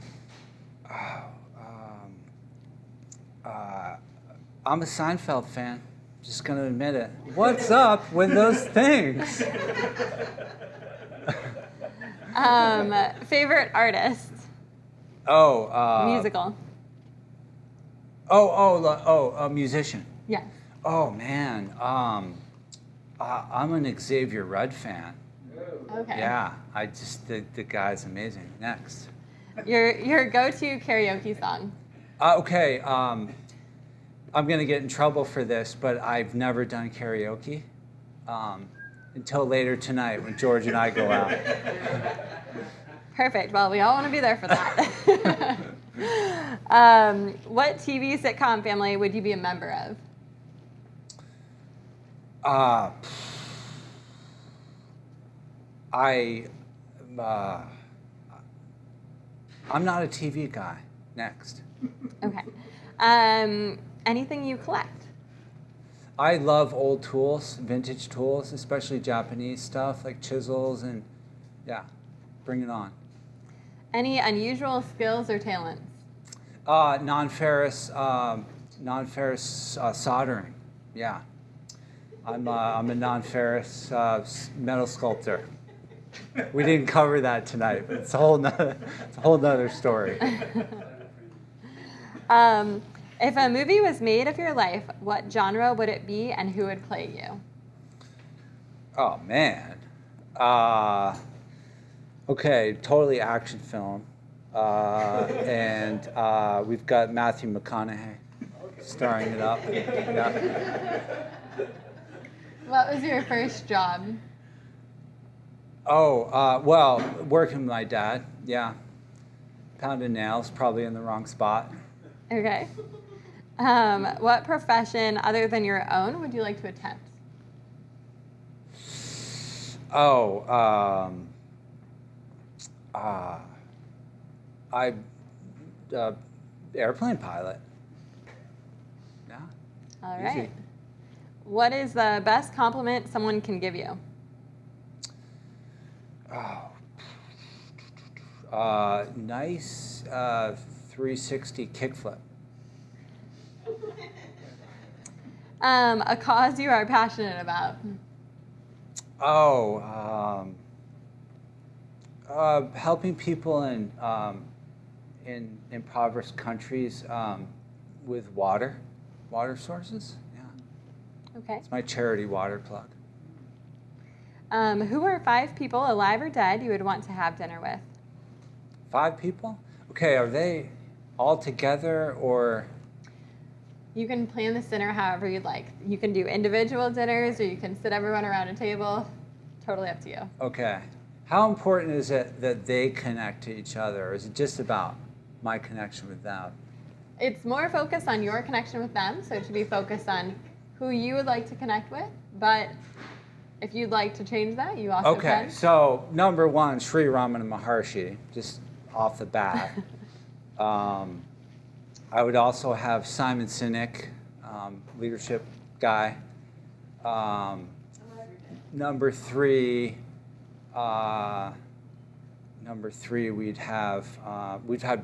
Speaker 2: I'm a Seinfeld fan. Just gonna admit it. What's up with those things?
Speaker 3: Favorite artist?
Speaker 2: Musical. A musician.
Speaker 3: Yes.
Speaker 2: Oh man, I'm an Xavier Rudd fan.
Speaker 3: Okay.
Speaker 2: Yeah, I just think the guy's amazing. Next.
Speaker 3: Your go-to karaoke song?
Speaker 2: Okay. I'm gonna get in trouble for this, but I've never done karaoke. until later tonight when George and I go out.
Speaker 3: Perfect. Well, we all want to be there for that. What TV sitcom family would you be a member of?
Speaker 2: I'm not a TV guy. Next.
Speaker 3: Okay. Anything you collect?
Speaker 2: I love old tools, vintage tools, especially Japanese stuff like chisels and, yeah, bring it on.
Speaker 3: Any unusual skills or talents?
Speaker 2: Non-ferrous soldering. Yeah, I'm a non-ferrous metal sculptor. We didn't cover that tonight, but it's a whole nother story.
Speaker 3: If a movie was made of your life, what genre would it be and who would play you?
Speaker 2: Oh, man. Okay, totally action film. And we've got Matthew McConaughey starring it up. Yeah.
Speaker 3: What was your first job?
Speaker 2: Oh, well, working with my dad, yeah. Pounding nails, probably in the wrong spot.
Speaker 3: Okay. What profession other than your own would you like to attempt?
Speaker 2: Oh, airplane pilot. Yeah.
Speaker 3: All
Speaker 2: Easy.
Speaker 3: right. What is the best compliment someone can give you?
Speaker 2: Nice 360 kickflip.
Speaker 3: A cause you are passionate about?
Speaker 2: Helping people in impoverished countries with water sources. Yeah,
Speaker 3: Okay.
Speaker 2: it's my charity water plug.
Speaker 3: Who are 5 people, alive or dead, you would want to have dinner with?
Speaker 2: 5 people? Okay, are they all together or?
Speaker 3: You can plan this dinner however you'd like. You can do individual dinners or you can sit everyone around a table. Totally up to you.
Speaker 2: Okay. How important is it that they connect to each other, or is it just about my connection with them?
Speaker 3: It's more focused on your connection with them, so it should be focused on who you would like to connect with, but if you'd like to change that, you also
Speaker 2: Okay,
Speaker 3: can.
Speaker 2: so number 1, Sri Ramana Maharshi, just off the bat. I would also have Simon Sinek, leadership guy. Number 3, we'd have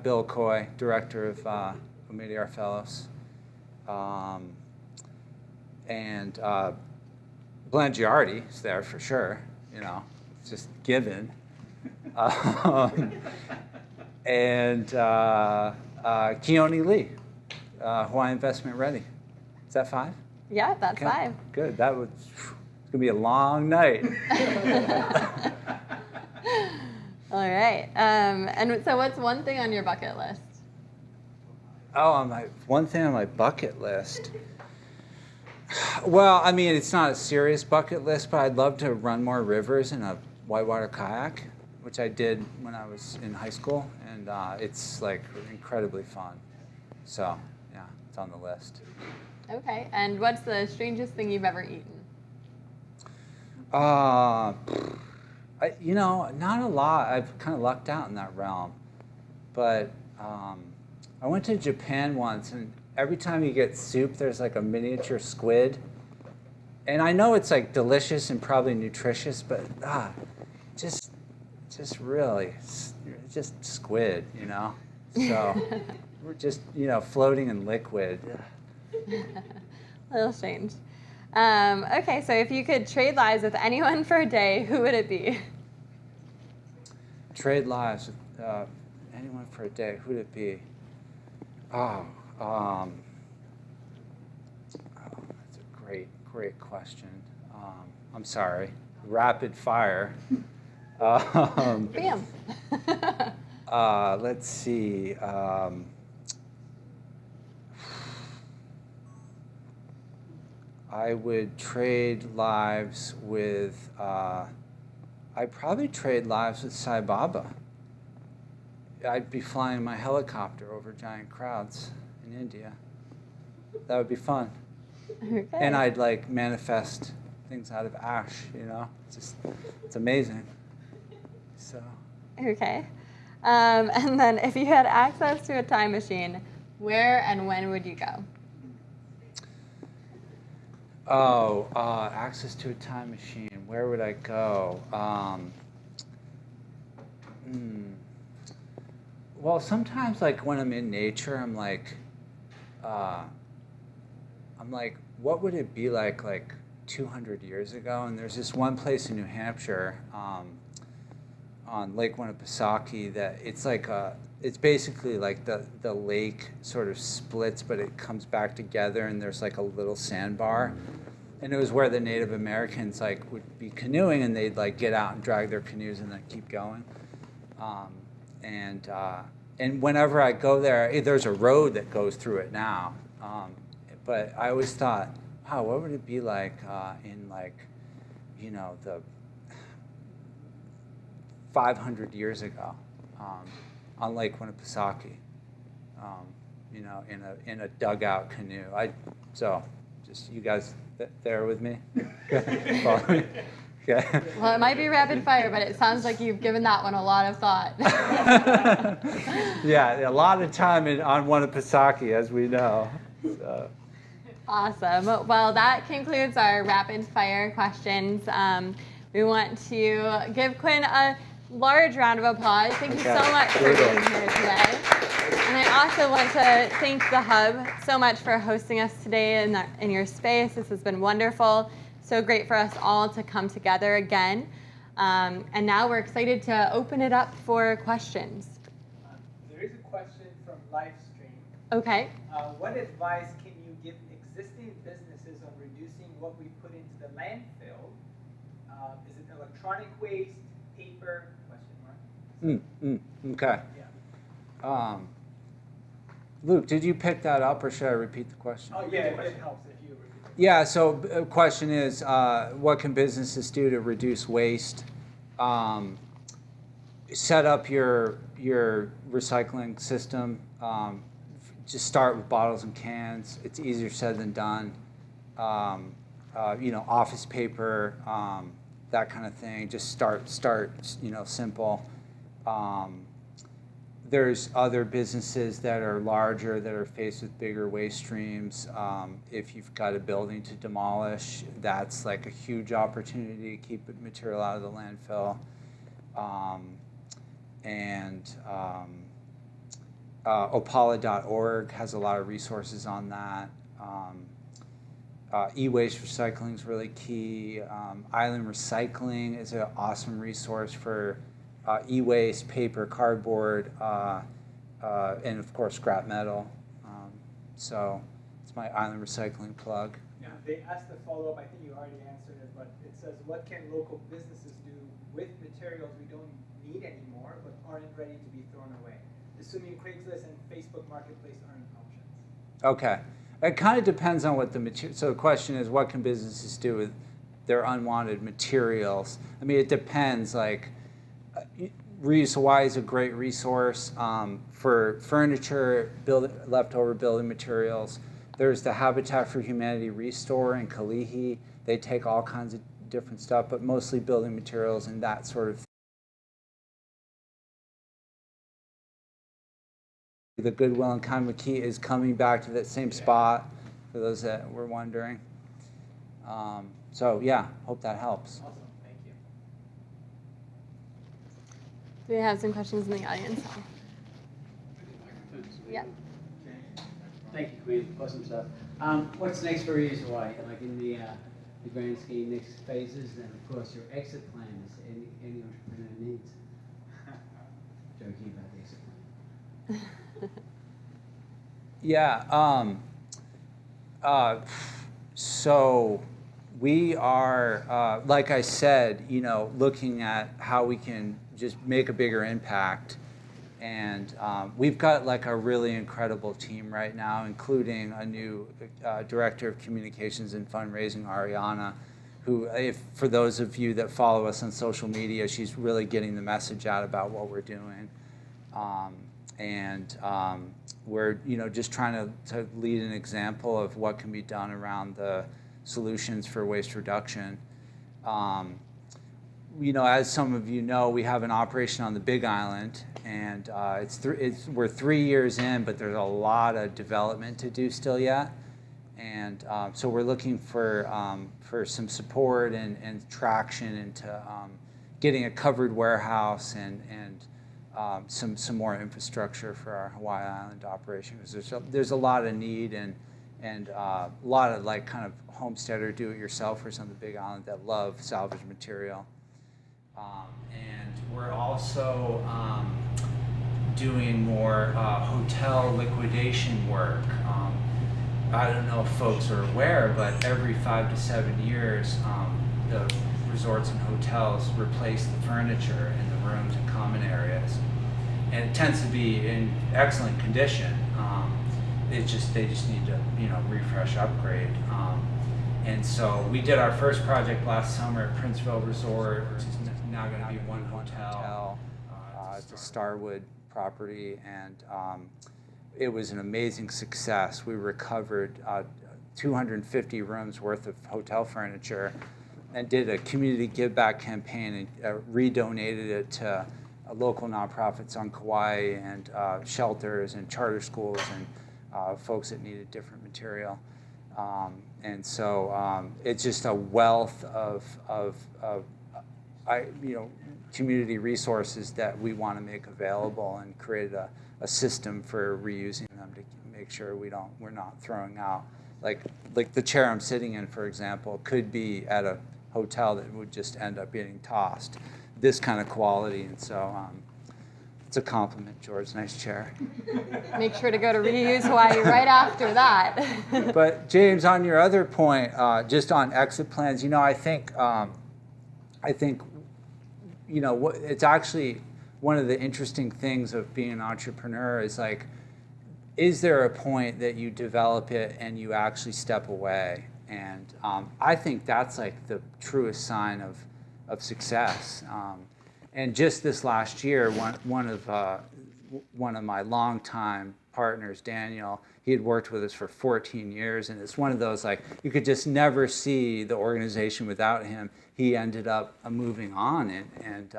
Speaker 2: Bill Coy, director of Omidyar Fellows, and Glenn Giardi is there for sure. You know, it's just given. And Keone Lee, Hawaiian Investment Ready. Is that 5?
Speaker 3: Yeah, that's
Speaker 2: Okay.
Speaker 3: 5.
Speaker 2: Good. It's gonna be a long night.
Speaker 3: All right. And so what's one thing on your bucket list?
Speaker 2: Oh, one thing on my bucket list. Well, I mean, it's not a serious bucket list, but I'd love to run more rivers in a whitewater kayak, which I did when I was in high school, and it's like incredibly fun. So, yeah, it's on the list.
Speaker 3: Okay. And what's the strangest thing you've ever eaten?
Speaker 2: Not a lot. I've kind of lucked out in that realm. But I went to Japan once, and every time you get soup, there's like a miniature squid. And I know it's like delicious and probably nutritious, but just really, just squid, you know? So we're just, floating in liquid.
Speaker 3: A little strange. Okay, so if you could trade lives with anyone for a day, who would it be?
Speaker 2: Trade lives with anyone for a day, who'd it be? That's a great question. I'm sorry. Rapid fire.
Speaker 3: Bam.
Speaker 2: Let's see. I would trade lives with, I'd probably trade lives with Sai Baba. I'd be flying my helicopter over giant crowds in India. That would be fun.
Speaker 3: Okay.
Speaker 2: And I'd like manifest things out of ash, it's amazing. So.
Speaker 3: Okay. And then if you had access to a time machine, where and when would you go?
Speaker 2: Oh, access to a time machine. Where would I go? Well, sometimes like when I'm in nature, I'm like, what would it be like 200 years ago? And there's this one place in New Hampshire, on Lake Winnipesaukee, that it's basically like the lake sort of splits, but it comes back together, and there's like a little sandbar. And it was where the Native Americans would be canoeing, and they'd get out and drag their canoes and then keep going. And whenever I go there, there's a road that goes through it now. But I always thought, wow, what would it be like in the 500 years ago on Lake Winnipesaukee, in a dugout canoe. So just you guys there with me? Follow me? Okay.
Speaker 3: Well, it might be rapid fire, but it sounds like you've given that one a lot of thought.
Speaker 2: Yeah, a lot of time on Winnipesaukee, as we know. So.
Speaker 3: Awesome. Well, that concludes our rapid fire questions. We want to give Quinn a large round of applause. Thank you so much for being here today. And I also want to thank the Hub so much for hosting us today in your space. This has been wonderful. So great for us all to come together again. And now we're excited to open it up for questions.
Speaker 4: There is a question from Livestream.
Speaker 3: Okay.
Speaker 4: What advice can you give existing businesses on reducing what we put into the landfill? Is it electronic waste, paper?
Speaker 2: Okay.
Speaker 4: Yeah.
Speaker 2: Luke, did you pick that up, or should I repeat the question?
Speaker 4: Oh, yeah, it helps if you repeat it.
Speaker 2: Yeah, so the question is, what can businesses do to reduce waste? Set up your recycling system. Just start with bottles and cans. It's easier said than done. Office paper, that kind of thing. Just start simple. There's other businesses that are larger that are faced with bigger waste streams. If you've got a building to demolish, that's like a huge opportunity to keep material out of the landfill. Opala.org has a lot of resources on that. E-waste recycling is really key. Island Recycling is an awesome resource for e-waste, paper, cardboard, and of course scrap metal. So it's my Island Recycling plug.
Speaker 4: Yeah. They asked the follow-up, I think you already answered it, but it says, what can local businesses do with materials we don't need anymore but aren't ready to be thrown away? Assuming Craigslist and Facebook Marketplace aren't options.
Speaker 2: Okay. It kind of depends on what the material. So the question is, what can businesses do with their unwanted materials? I mean, it depends. Reuse Hawaii is a great resource for furniture, leftover building materials. There's the Habitat for Humanity Restore in Kalihi. They take all kinds of different stuff, but mostly building materials and that sort of thing. The Goodwill in Kaimaki is coming back to that same spot, for those that were wondering. So yeah, hope that helps.
Speaker 4: Awesome, thank you.
Speaker 3: Do we have some questions in the audience? Yeah.
Speaker 5: Thank you, Quinn. Awesome stuff. What's next for Reuse Hawaii? Like in the grand scheme, next phases, and of course your exit plan is any entrepreneur needs. Joking about the exit plan.
Speaker 2: Yeah. So we are, like I said, looking at how we can just make a bigger impact. And we've got like a really incredible team right now, including a new director of communications and fundraising, Ariana, who, for those of you that follow us on social media, she's really getting the message out about what we're doing. We're just trying to lead an example of what can be done around the solutions for waste reduction. As some of you know, we have an operation on the Big Island, and we're 3 years in, but there's a lot of development to do still yet. And so we're looking for some support and traction into getting a covered warehouse and some more infrastructure for our Hawaiʻi Island operation. Because there's a lot of need and a lot of like kind of homesteader do-it-yourselfers on the Big Island that love salvage material. And we're also doing more hotel liquidation work. I don't know if folks are aware, but every 5 to 7 years, the resorts and hotels replace the furniture in the rooms and common areas. And it tends to be in excellent condition. They just need to, refresh, upgrade. And so we did our first project last summer at Princeville Resort, which is now going to be one hotel. It's a Starwood property, and it was an amazing success. We recovered 250 rooms worth of hotel furniture and did a community give back campaign and redonated it to local nonprofits on Kauai and shelters and charter schools and folks that needed different material. And so it's just a wealth of community resources that we want to make available and create a system for reusing them to make sure we're not throwing out. Like the chair I'm sitting in, for example, could be at a hotel that would just end up getting tossed. This kind of quality, and so it's a compliment, George. Nice chair.
Speaker 3: Make sure to go to Reuse Hawaii right after that.
Speaker 2: But James, on your other point, just on exit plans, I think it's actually one of the interesting things of being an entrepreneur is like, is there a point that you develop it and you actually step away? And I think that's like the truest sign of success. And just this last year, one of my longtime partners, Daniel, he had worked with us for 14 years, and it's one of those like you could just never see the organization without him. He ended up moving on, and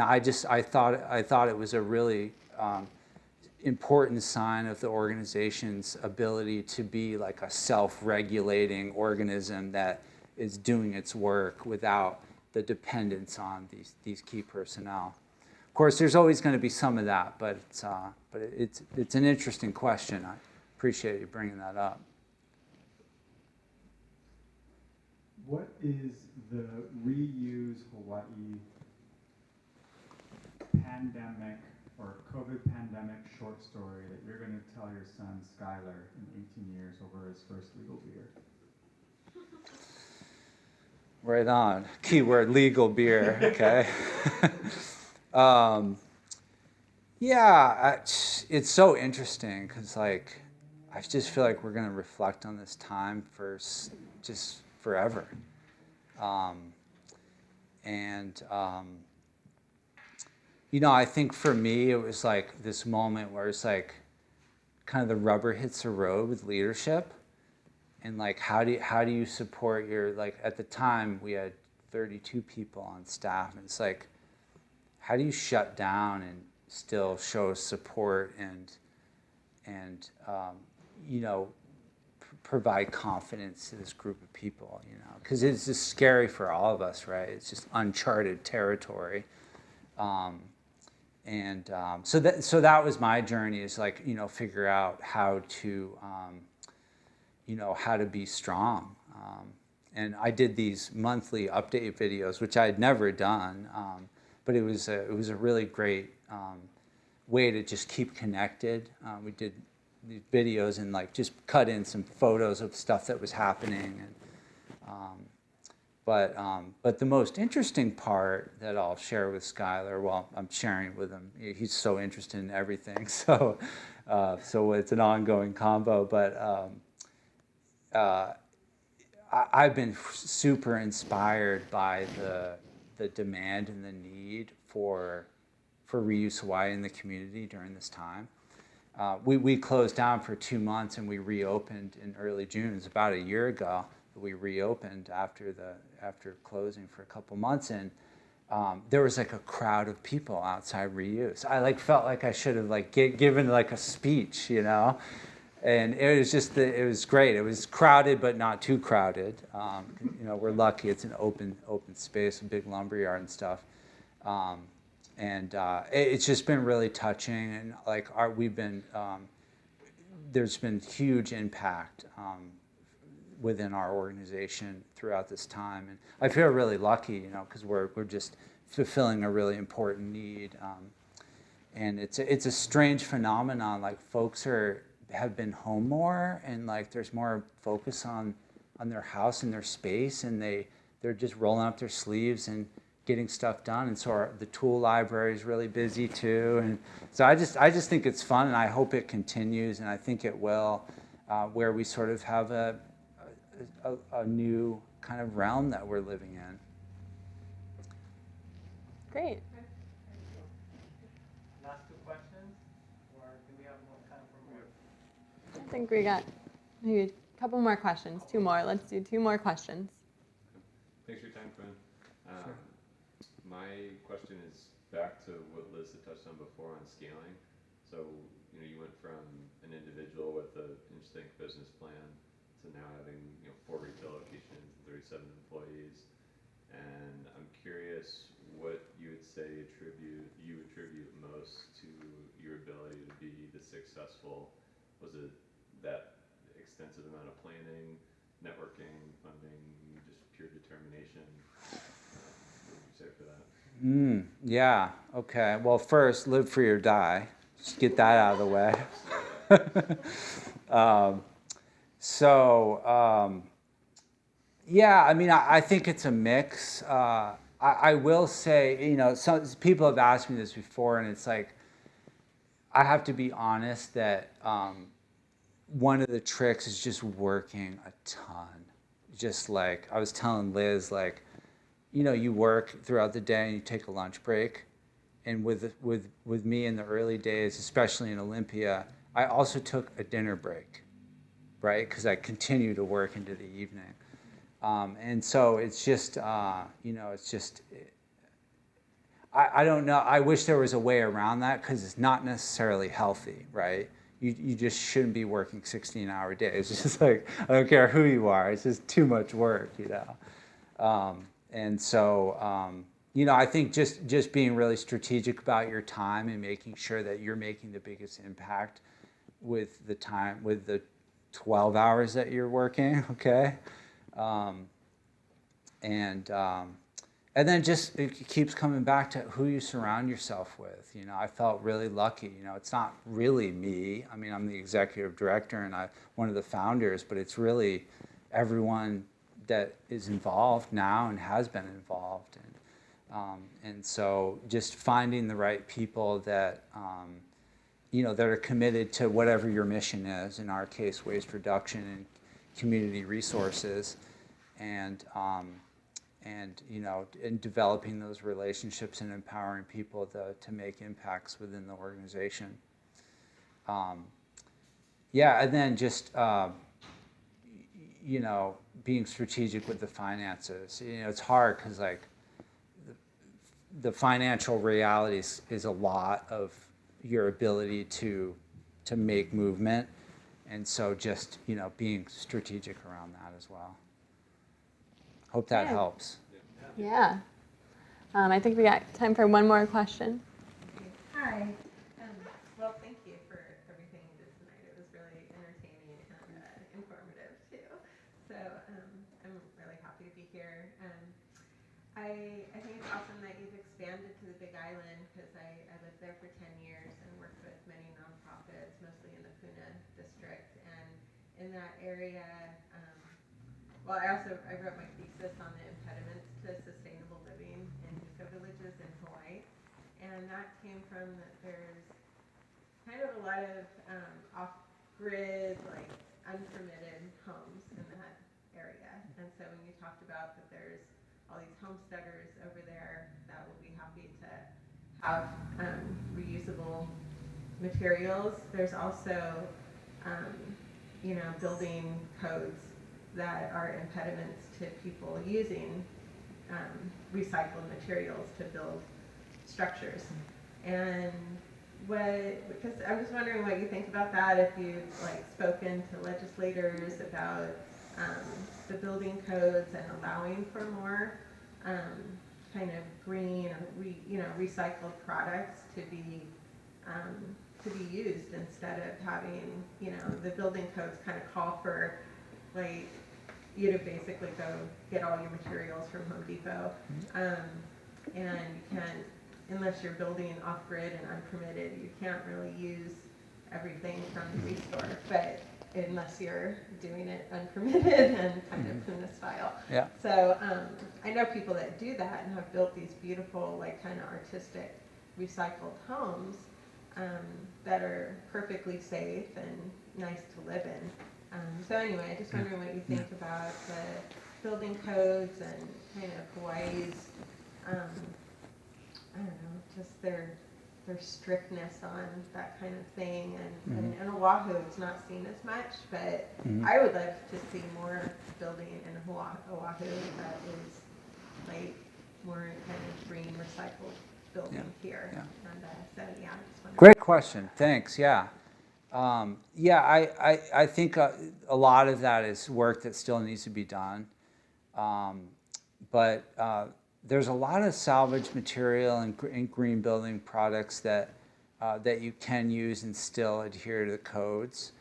Speaker 2: I thought it was a really important sign of the organization's ability to be like a self-regulating organism that is doing its work without the dependence on these key personnel. Of course, there's always going to be some of that, but it's an interesting question. I appreciate you bringing that up.
Speaker 1: What is the Reuse Hawaii pandemic or COVID pandemic short story that you're going to tell your son Skylar in 18 years over his first legal beer?
Speaker 2: Right on. Keyword legal beer. Okay. It's so interesting because I just feel like we're going to reflect on this time for just forever. I think for me, it was like this moment where it's like kind of the rubber hits the road with leadership. And like, how do you support your, like at the time we had 32 people on staff, and it's like, how do you shut down and still show support and provide confidence to this group of people, because it's just scary for all of us, right? It's just uncharted territory. So that was my journey, is like, figure out how to be strong. And I did these monthly update videos, which I had never done, but it was a really great way to just keep connected. We did these videos and just cut in some photos of stuff that was happening. But the most interesting part that I'll share with Skylar, well, I'm sharing with him. He's so interested in everything, so it's an ongoing combo. But I've been super inspired by the demand and the need for Reuse Hawaii in the community during this time. We closed down for 2 months and we reopened in early June. It was about a year ago that we reopened after closing for a couple months, and there was like a crowd of people outside Reuse. I felt like I should have given a speech, and it was just it was great. It was crowded but not too crowded. We're lucky it's an open space, a big lumberyard and stuff. And it's just been really touching, and there's been huge impact within our organization throughout this time, and I feel really lucky, because we're just fulfilling a really important need, and it's a strange phenomenon. Folks have been home more, and there's more focus on their house and their space, and they're just rolling up their sleeves and getting stuff done, and so the tool library is really busy too, and so I just think it's fun, and I hope it continues, and I think it will, where we sort of have a new kind of realm that we're living in.
Speaker 3: Great.
Speaker 4: Last two questions, or do we have more time for more?
Speaker 3: I think we got maybe a couple more questions. 2 more. Let's do 2 more questions.
Speaker 6: Thanks for your time, Quinn. My question is back to what Liz had touched on before on scaling. So, you went from an individual with an interesting business plan to now having 4 retail locations and 37 employees. And I'm curious what you would say you attribute most to your ability to be this successful. Was it that extensive amount of planning, networking, funding, just pure determination? What would you say for that?
Speaker 2: Yeah, okay. Well, first, live free or die. Just get that out of the way. Yeah, I mean, I think it's a mix. I will say, some people have asked me this before, and it's I have to be honest that one of the tricks is just working a ton. Just I was telling Liz, you work throughout the day and you take a lunch break. And with me in the early days, especially in Olympia, I also took a dinner break, right? Because I continue to work into the evening. And so it's just, I don't know. I wish there was a way around that, because it's not necessarily healthy, right? You just shouldn't be working 16-hour days. It's just I don't care who you are. It's just too much work, And so, I think just being really strategic about your time and making sure that you're making the biggest impact with the time, with the 12 hours that you're working, okay? And then just it keeps coming back to who you surround yourself with. I felt really lucky. It's not really me. I mean, I'm the executive director and I'm one of the founders, but it's really everyone that is involved now and has been involved. And so just finding the right people that, that are committed to whatever your mission is, in our case, waste reduction and community resources, and developing those relationships and empowering people to make impacts within the organization. And then just, being strategic with the finances. It's hard because the financial realities is a lot of your ability to make movement, and so just being strategic around that as well. Hope that helps.
Speaker 3: Yeah. I think we got time for one more question.
Speaker 7: Hi. Well, thank you for everything you did tonight. It was really entertaining and informative too. So I'm really happy to be here. I think it's awesome that you've expanded to the Big Island, because I lived there for 10 years and worked with many nonprofits, mostly in the Puna district. And in that area, I wrote my thesis on the impediments the sustainable living in eco-villages in Hawaii. And that came from that there's kind of a lot of off-grid, like unpermitted homes in that area. And so when you talked about that there's all these homesteaders over there that will be happy to have reusable materials, there's also, you know, building codes that are impediments to people using recycled materials to build structures. And because I'm just wondering what you think about that, if you've like spoken to legislators about the building codes and allowing for more kind of green or recycled products to be used instead of having, you know, the building codes kind of call for like you to basically go get all your materials from Home Depot, and you can't, unless you're building off-grid and unpermitted, you can't really use everything from the store, but unless you're doing it unpermitted and kind of in this style.
Speaker 2: Yeah.
Speaker 7: So I know people that do that and have built these beautiful, like kind of artistic recycled homes that are perfectly safe and nice to live in. So anyway, I just wondering what you think about the building codes and kind of Hawaii's, I don't know, just their strictness on that kind of thing. And in Oahu, it's not seen as much, but I would love to see more building in Oahu that is like more kind of green recycled building here.
Speaker 2: Yeah.
Speaker 7: And so yeah, I just wondering.
Speaker 2: Great question. Thanks. Yeah. I think a lot of that is work that still needs to be done. But there's a lot of salvage material and green building products that you can use and still adhere to the codes.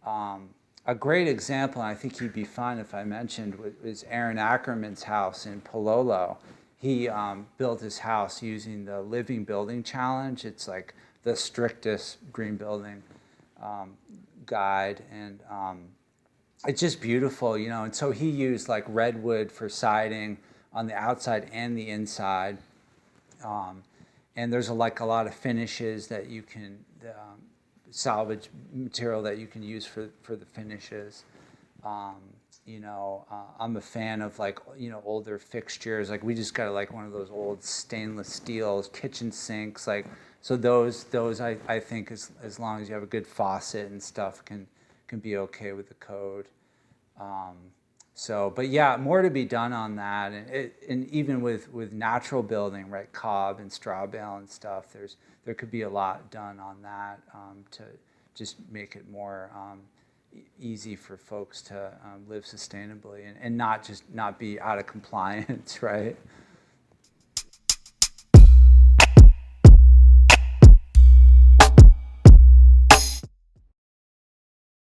Speaker 2: A great example, and I think he'd be fun if I mentioned, is Aaron Ackerman's house in Pololo. He built his house using the Living Building Challenge. It's like the strictest green building guide, and it's just beautiful, you know. And so he used like redwood for siding on the outside and the inside, and there's a lot of finishes that you can salvage material that you can use for the finishes. You know, I'm a fan of like, you know, older fixtures. Like we just got like one of those old stainless steel kitchen sinks, like. So those I think as long as you have a good faucet and stuff can be okay with the code. But yeah, more to be done on that, and even with natural building, right, cob and straw bale and stuff. There could be a lot done on that to just make it more easy for folks to live sustainably and not be out of compliance, right?